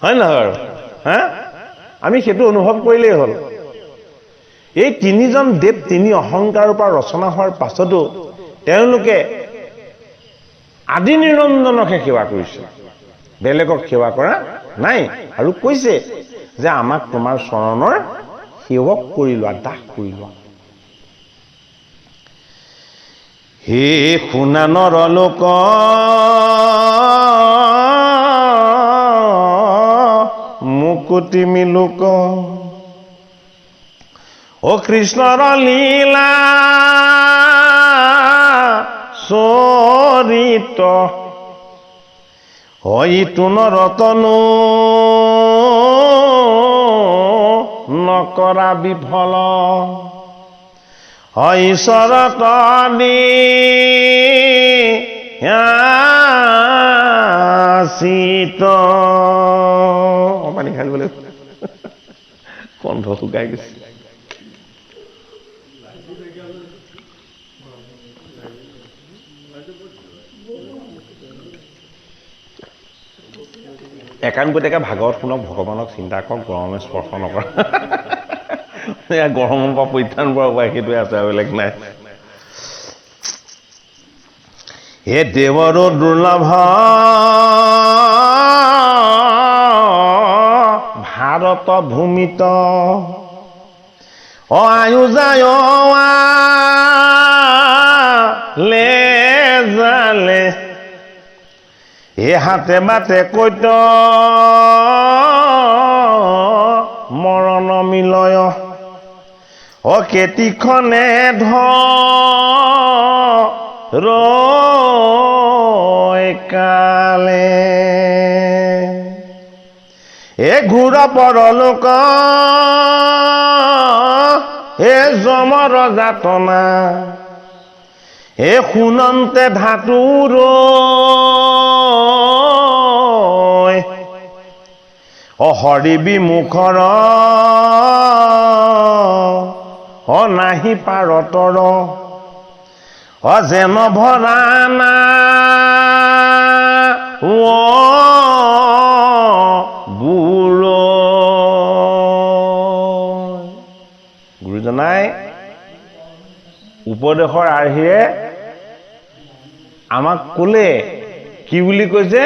হয় নহয় বাৰু? আমি সেইটো অনুভৱ কৰিলেই হ'ল। এই তিনিজন দেৱ তিনি অহংকাৰৰ পৰা ৰচনা হোৱাৰ পাছতো তেওঁলোকে আদি নিৰঞ্জনকহে সেৱা কৰিছে, বেলেগক সেৱা কৰা নাই, আৰু কৈছে যে আমাক তোমাৰ চৰণৰ সেৱক কৰি লোৱা, দাস কৰি লোৱা। হে শুনা নৰ লোক মুকুতি মিলোক, ও কৃষ্ণৰ লীলা চৰিত, হয়তো নৰতনো নকৰা বিফল, হয় ঈশ্বৰত দি চিত, পানী খাই বোলে কণ্ঠ শুকাই গৈছে। একাংকতীয়াকে ভাগৱত শুনক, ভগৱানক চিন্তা কৰক, গৰমে স্পৰ্শ নকৰা। গৰমৰ পৰা পৰিত্ৰাণ পোৱা উপায় সেইটোৱে আছে, আৰু বেলেগ নাই। হে দেৱৰো দুৰ্লভ ভাৰত ভূমিত আয়ু যায় লে জালে এ হাতে বাটে কৈত মৰণ মিলয় কেতিখনে কালে এ ঘূৰ পৰলোক এ যমৰ যাতনা এ শুনন্তে ধাতুৰ হৰি বিমুখৰ নাহি পাৰতৰ যেন ভৰানা গুৰুজনাই উপদেশৰ আৰ্হিৰে আমাক ক'লে কি বুলি কৈছে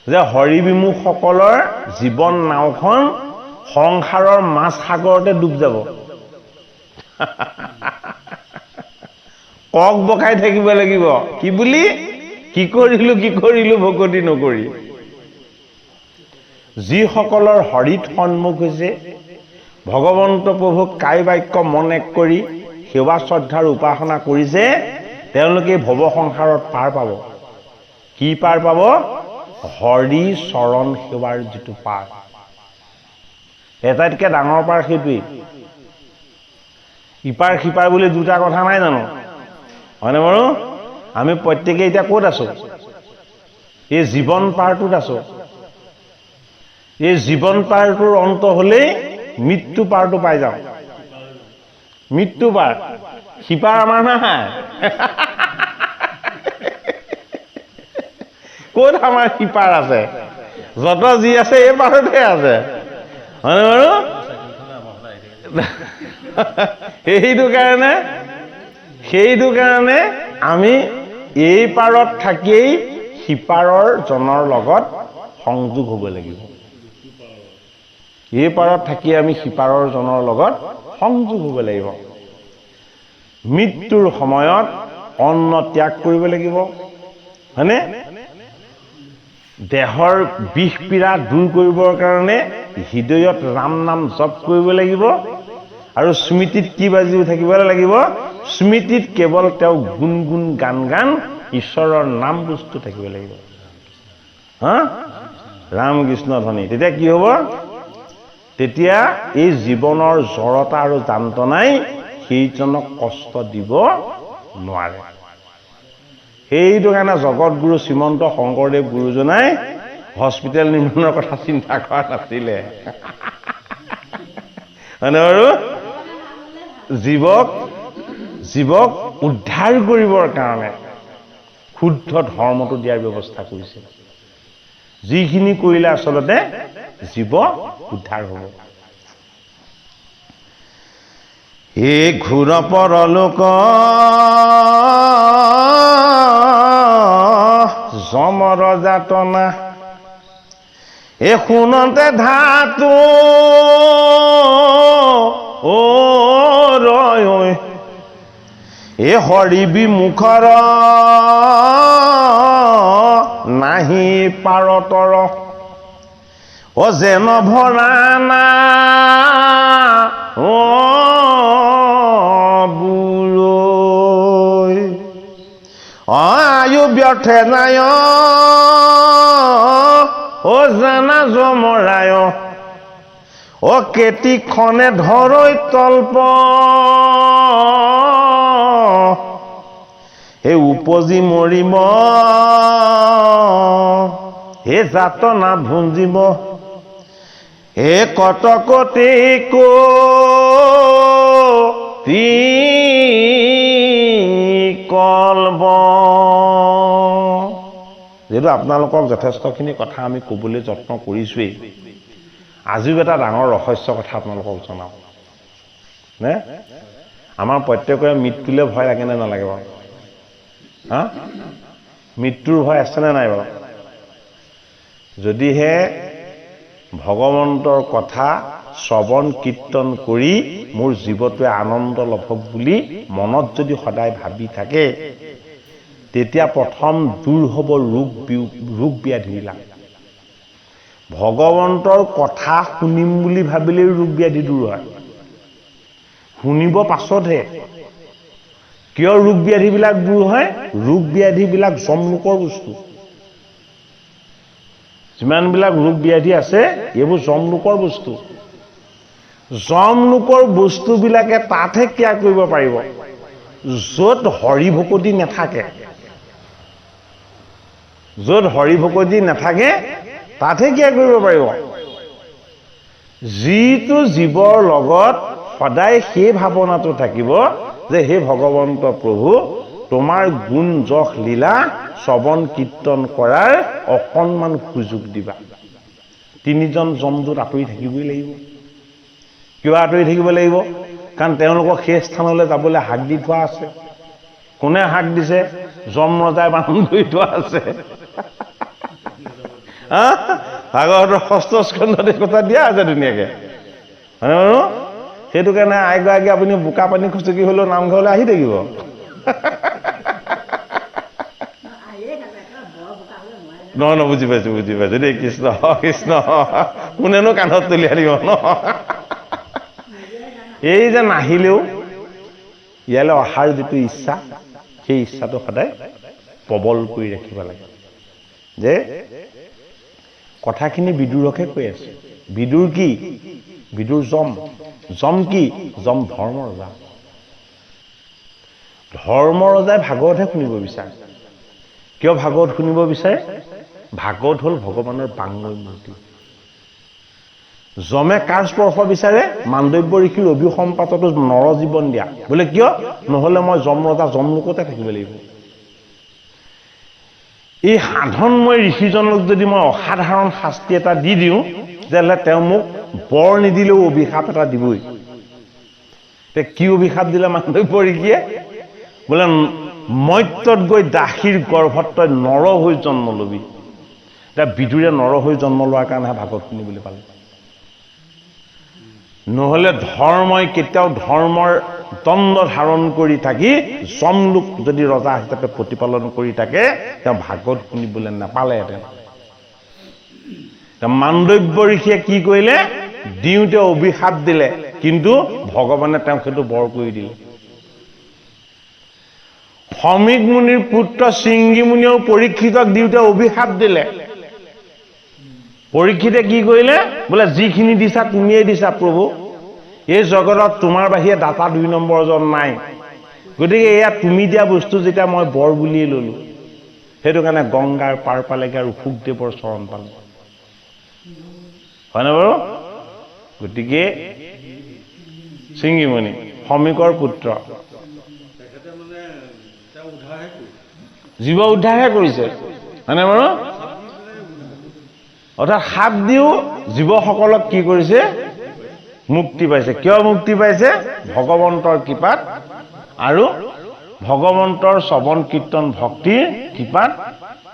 যে হৰিবিমুখসকলৰ জীৱন নাওখন সংসাৰৰ মাছ সাগৰতে ডুব যাব কক বকাই থাকিব লাগিব কি বুলি কি কৰিলো ভকতি নকৰি যিসকলৰ হৰিত সন্মুখ হৈছে ভগৱন্ত প্ৰভুক কায় বাক্য মনে কৰি সেৱা শ্ৰদ্ধাৰ উপাসনা কৰিছে তেওঁলোকে ভৱ সংসাৰত পাৰ পাব কি পাৰ পাব হৰি চৰণ সেৱাৰ যিটো পাৰ এটাইতকৈ ডাঙৰ পাৰ সেইটোৱেই ইপাৰ সিপাৰ বুলি দুটা কথা নাই জানো হয়নে বাৰু আমি প্ৰত্যেকে এতিয়া ক'ত আছো এই জীৱন পাৰটোত আছো এই জীৱন পাৰটোৰ অন্ত হলেই মৃত্যু পাৰটো পাই যাওঁ মৃত্যু পাৰ সিপাৰ আমাৰ নাই ক'ত আমাৰ সিপাৰ আছে যত যি আছে এই পাৰতে আছে হয়নে বাৰু সেইটো কাৰণে আমি এই পাৰত থাকিয়েই সিপাৰৰ জনৰ লগত সংযোগ হ'ব লাগিব এই পাৰত থাকি আমি সিপাৰৰ জনৰ লগত সংযোগ হ'ব লাগিব মৃত্যুৰ সময়ত অন্ন ত্যাগ কৰিব লাগিব হয়নে দেহৰ বিষ পীড়া দূৰ কৰিবৰ কাৰণে হৃদয়ত ৰাম নাম জপ কৰিব লাগিব আৰু স্মৃতিত কি বাজি থাকিব লাগিব স্মৃতিত কেৱল তেওঁ গুণগুণ গান ঈশ্বৰৰ নাম বস্তু থাকিব লাগিব ৰাম কৃষ্ণ ধ্বনি তেতিয়া কি হ'ব তেতিয়া এই জীৱনৰ জড়তা আৰু যান্ত্ৰণাই সেইজনক কষ্ট দিব নোৱাৰে সেইটো কাৰণে জগতগুৰু শ্ৰীমন্ত শংকৰদেৱ গুৰুজনাই হস্পিটেল নিৰ্মাণৰ কথা চিন্তা কৰা নাছিলে হয়নে বাৰু জীৱক উদ্ধাৰ কৰিবৰ কাৰণে শুদ্ধ ধৰ্মটো দিয়াৰ ব্যৱস্থা কৰিছিল যিখিনি কৰিলে আচলতে জীৱ উদ্ধাৰ হ'ব এই ঘূৰ পৰলোক যমৰ যাতনা এ শুনন্তে ধাতু এ হৰি বিমুখৰ নাহি পাৰতৰ যেন ভৰানা বুৰৈ আয়ু ব্যৰ্থে যায় জানা জমৰায় কেতিখনে ধৰৈ তল্প হে উপজি মৰিব হে যাতনা ভুঞ্জিব হে কটকতে কলব যেহেতু আপোনালোকক যথেষ্টখিনি কথা আমি ক'বলৈ যত্ন কৰিছোৱেই আজিও এটা ডাঙৰ ৰহস্য কথা আপোনালোকক জনাওঁ নে আমাৰ প্ৰত্যেকৰে মৃত্যুলৈ ভয় লাগে নে নালাগে বাৰু হা মৃত্যুৰ ভয় আছেনে নাই বাৰু যদিহে ভগৱন্তৰ কথা শ্ৰৱণ কীৰ্তন কৰি মোৰ জীৱটোৱে আনন্দ লভক বুলি মনত যদি সদায় ভাবি থাকে তেতিয়া প্ৰথম দূৰ হ'ব ৰোগ ব্যাধিবিলাক ভগৱন্তৰ কথা শুনিম বুলি ভাবিলেই ৰোগ ব্যাধি দূৰ হয় শুনিব পাছতহে কিয় ৰোগ ব্যাধিবিলাক দূৰ হয় ৰোগ ব্যাধিবিলাক জমলোকৰ বস্তু যিমানবিলাক ৰোগ ব্যাধি আছে এইবোৰ জমলোকৰ বস্তু জমলোকৰ বস্তুবিলাকে তাতহে ক্ৰিয়া কৰিব পাৰিব য'ত হৰি ভকতি নাথাকে য'ত হৰি ভকতি নাথাকে তাতহে ক্ৰিয়া কৰিব পাৰিব যিটো জীৱৰ লগত সদায় সেই ভাৱনাটো থাকিব যে হে ভগৱন্ত প্ৰভু তোমাৰ গুণ যশ লীলা শ্ৰৱণ কীৰ্তন কৰাৰ অকণমান সুযোগ দিবা তিনিজন যমদূত আঁতৰি থাকিবই লাগিব কিয় আঁতৰি থাকিব লাগিব কাৰণ তেওঁলোকক সেই স্থানলৈ যাবলৈ হাক দি থোৱা আছে কোনে হাক দিছে যম ৰজাই বান্ধ কৰি থোৱা আছে ভাগৱতৰ 6ষ্ঠ স্কন্ধত কথা দিয়া আছে ধুনীয়াকৈ হয়নে বাৰু সেইটো কাৰণে আইগৰাকী আপুনি বোকা পানী খুচকি হ'লেও নামঘৰলৈ আহি থাকিব নহয় বুজি পাইছো দেই কৃষ্ণ কৃষ্ণ কোনেনো কাণত তুলি আনিব ন এই যে নাহিলেও ইয়ালৈ অহাৰ যিটো ইচ্ছা সেই ইচ্ছাটো সদায় প্ৰবল কৰি ৰাখিব লাগে যে কথাখিনি বিদুৰকহে কৈ আছে বিদুৰ কি বিদুৰ যম কি যম ধৰ্ম ৰজা ধৰ্ম ৰজাই ভাগৱতহে শুনিব বিচাৰে কিয় ভাগৱত শুনিব বিচাৰে ভাগৱত হ'ল ভগৱানৰ বাংময় মূৰ্তি যমে কাৰ স্পৰ্শ বিচাৰে মাণ্ডব্য ঋষিৰ অভিসম্পাততো নৰ জীৱন দিয়া বোলে কিয় নহ'লে মই যম ৰজা যমলোকতে থাকিব লাগিব এই সাধনময় ঋষিজনক যদি মই অসাধাৰণ শাস্তি এটা দি দিওঁ তেতিয়াহ'লে তেওঁ মোক বৰ নিদিলেও অভিশাপ এটা দিবই কি অভিশাপ দিলে মাণ্ডব্য ঋষিয়ে বোলে মৰ্ত্যত গৈ দাসীৰ গৰ্ভত তই নৰ হৈ জন্ম ল'বি এতিয়া বিদুৰে নৰ হৈ জন্ম লোৱাৰ কাৰণেহে ভাগৱত শুনিবলৈ পালে নহ'লে ধৰ্মই কেতিয়াও ধৰ্মৰ দণ্ড ধাৰণ কৰি থাকি যমলোক যদি ৰজা হিচাপে প্ৰতিপালন কৰি থাকে তেওঁ ভাগৱত শুনিবলৈ নাপালেহেঁতেন মাণ্ডব্য ঋষিয়ে কি কৰিলে দিওঁতে অভিশাপ দিলে কিন্তু ভগৱানে তেওঁক সেইটো বৰ কৰি দিলে সমীক মুনিৰ পুত্ৰ শৃংগী মুনিয়েও পৰীক্ষিতক দিওঁতে অভিশাপ দিলে পৰীক্ষিতে কি কৰিলে বোলে যিখিনি দিছা তুমিয়ে দিছা প্ৰভু এই জগতত তোমাৰ বাহিৰে দাতা 2 নম্বৰজন নাই গতিকে এয়া তুমি দিয়া বস্তু যেতিয়া মই বৰ বুলিয়ে ল'লো সেইটো কাৰণে গংগাৰ পাৰ পালেগৈ আৰু শুকদেৱৰ চৰণ পালে হয়নে বাৰু গতিকে শৃংগীমুনি সমীকৰ পুত্ৰ জীৱ উদ্ধাৰহে কৰিছে হয়নে বাৰু অৰ্থাৎ সাপ দিও জীৱসকলক কি কৰিছে মুক্তি পাইছে কিয় মুক্তি পাইছে ভগৱন্তৰ কৃপাত আৰু ভগৱন্তৰ শ্ৰৱণ কীৰ্তন ভক্তিৰ কৃপাত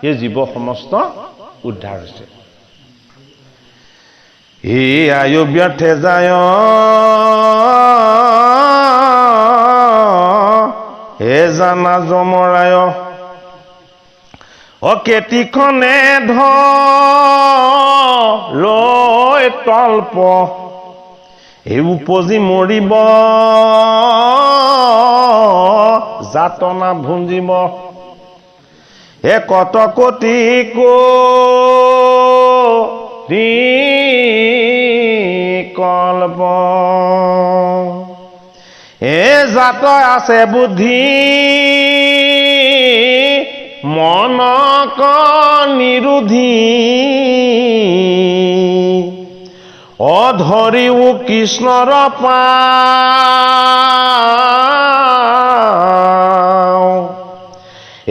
এই জীৱ সমস্ত উদ্ধাৰ হৈছে হে আয়ু ব্যৰ্থে যায় হে জানা যমৰায় অকেতিখনে লৈ তল্প এই উপজি মৰিব যাতনা ভুঞ্জিব এ কত কোটি কল্প এ জাত আছে বুদ্ধি মনক নিৰোধী অধৰিও কৃষ্ণৰ পাও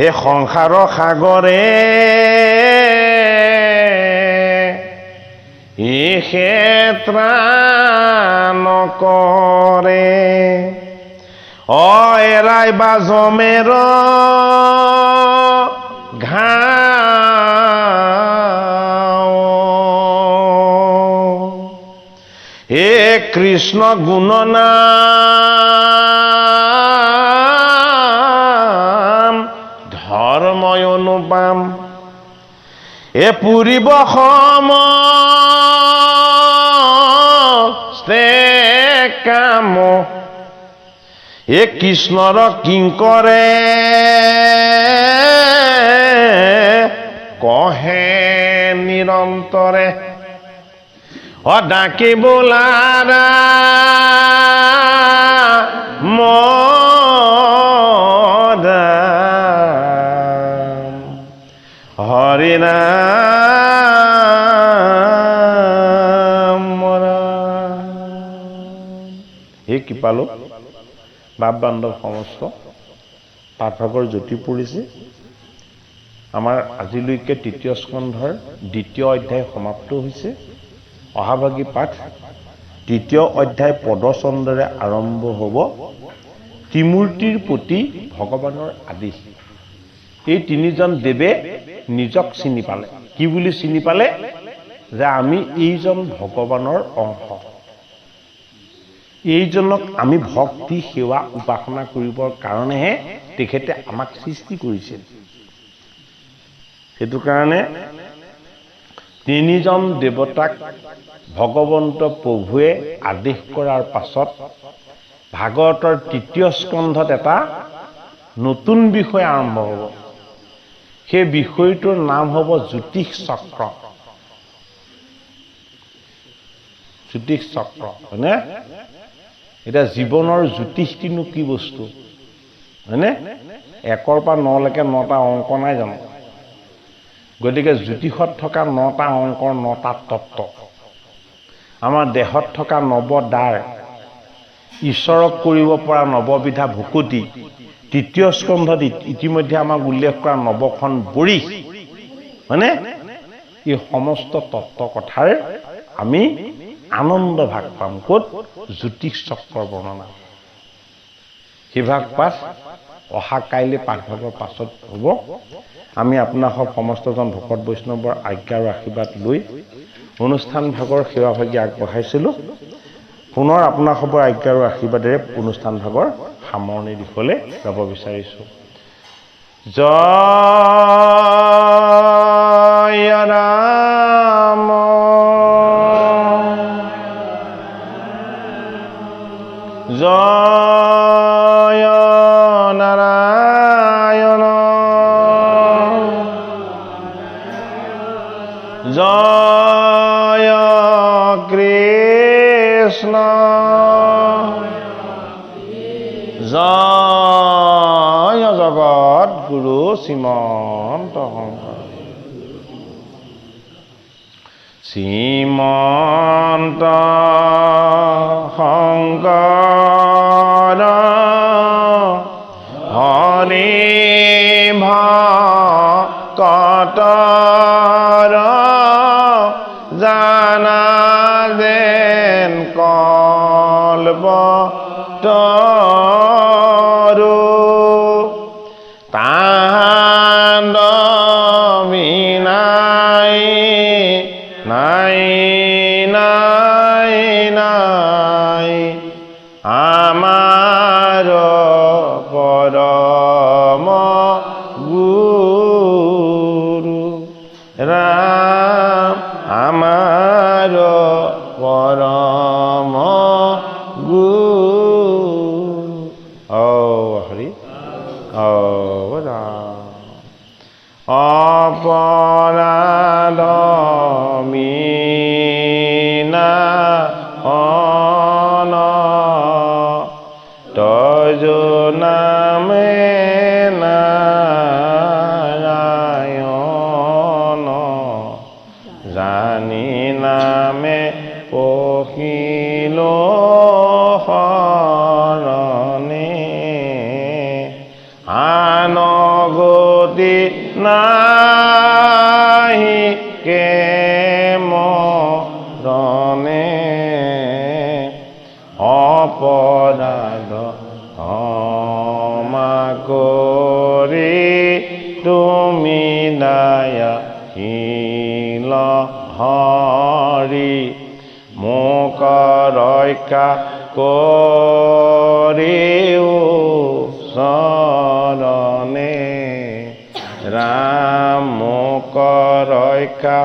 এ সংসাৰ সাগৰে ক্ষেত্ৰা নকৰে এৰাই বা জমেৰ ঘাও হে কৃষ্ণ গুণনাম ধৰ্ময় অনুপাম পুৰিব সমস্তে কাম কৃষ্ণৰ কিংকৰে কহে নিৰন্তৰে ডাকি বোলাৰা মদাম হৰি নাম হে কৃপালো বাপ বান্ধৱ সমস্ত পাঠভাগৰ জ্যোতি পৰিছে। আমাৰ আজিলৈকে তৃতীয় স্কন্ধৰ দ্বিতীয় অধ্যায় সমাপ্ত হৈছে। অহাভাগী পাঠ তৃতীয় অধ্যায় পদচন্দৰে আৰম্ভ হ'ব। ত্ৰিমূৰ্তিৰ প্ৰতি ভগৱানৰ আদেশ। এই তিনিজন দেৱে নিজক চিনি পালে। কি বুলি চিনি পালে? যে আমি এইজন ভগৱানৰ অংশ, এইজনক আমি ভক্তি সেৱা উপাসনা কৰিবৰ কাৰণেহে তেখেতে আমাক সৃষ্টি কৰিছে। সেইটো কাৰণে তিনিজন দেৱতাক ভগৱন্ত প্ৰভুৱে আদেশ কৰাৰ পাছত ভাগৱতৰ তৃতীয় স্কন্ধত এটা নতুন বিষয় আৰম্ভ হ'ব। সেই বিষয়টোৰ নাম হ'ব জ্যোতিষ চক্ৰ। জ্যোতিষ চক্ৰ হয়নে? এতিয়া জীৱনৰ জ্যোতিষটিনো কি বস্তু হয়নে? 1ৰ পৰা 9লৈকে 9টা অংক নাই জানো? গতিকে জ্যোতিষত থকা 9টা অংকৰ 9টা তত্ত্ব, আমাৰ দেহত থকা 9 দ্বাৰ, ঈশ্বৰক কৰিব পৰা 9বিধা ভুকুটি, তৃতীয় স্কন্ধত ইতিমধ্যে আমাক উল্লেখ কৰা 9খন বৰিশ হয়নে? এই সমস্ত তত্ত্ব কথাৰ আমি আনন্দ ভাগ পাম। ক'ত? জ্যোতিষ চক্ৰৰ বৰ্ণনা। সেইভাগ পাঠ অহা কাইলৈ পাঠভাগৰ পাছত হ'ব। আমি আপোনাসক সমস্তজন ভকত বৈষ্ণৱৰ আজ্ঞা আৰু আশীৰ্বাদ লৈ অনুষ্ঠান ভাগৰ সেৱাভাগী আগবঢ়াইছিলোঁ। পুনৰ আপোনাসকৰ আজ্ঞা আৰু আশীৰ্বাদেৰে অনুষ্ঠান ভাগৰ সামৰণি দিশলৈ যাব বিচাৰিছোঁ। জয় ৰাম জয় নাৰায়ণ জয় কৃষ্ণ জয় জগত গুৰু শ্ৰীমন্ত শংকৰ শ্ৰীমন্ত শংকৰ হৰি ভকতৰ জানা যেন কল্পতৰু তাণ্ডৱী নাই নাই নাই নাই আমাৰ পৰম গুৰু ৰাম আমাৰ পৰম গুৰু হৰি ৰাম অপৰাধ মীনা অন তজ নামে নাৰায়ণ জানি নামে পখিল শৰণে আন গতি নাহি কে মৰণে অপৰাধ তুমি নায়া হিল হৰি মোক ৰক্ষা কৰিও চৰণে ৰাম মোক ৰক্ষা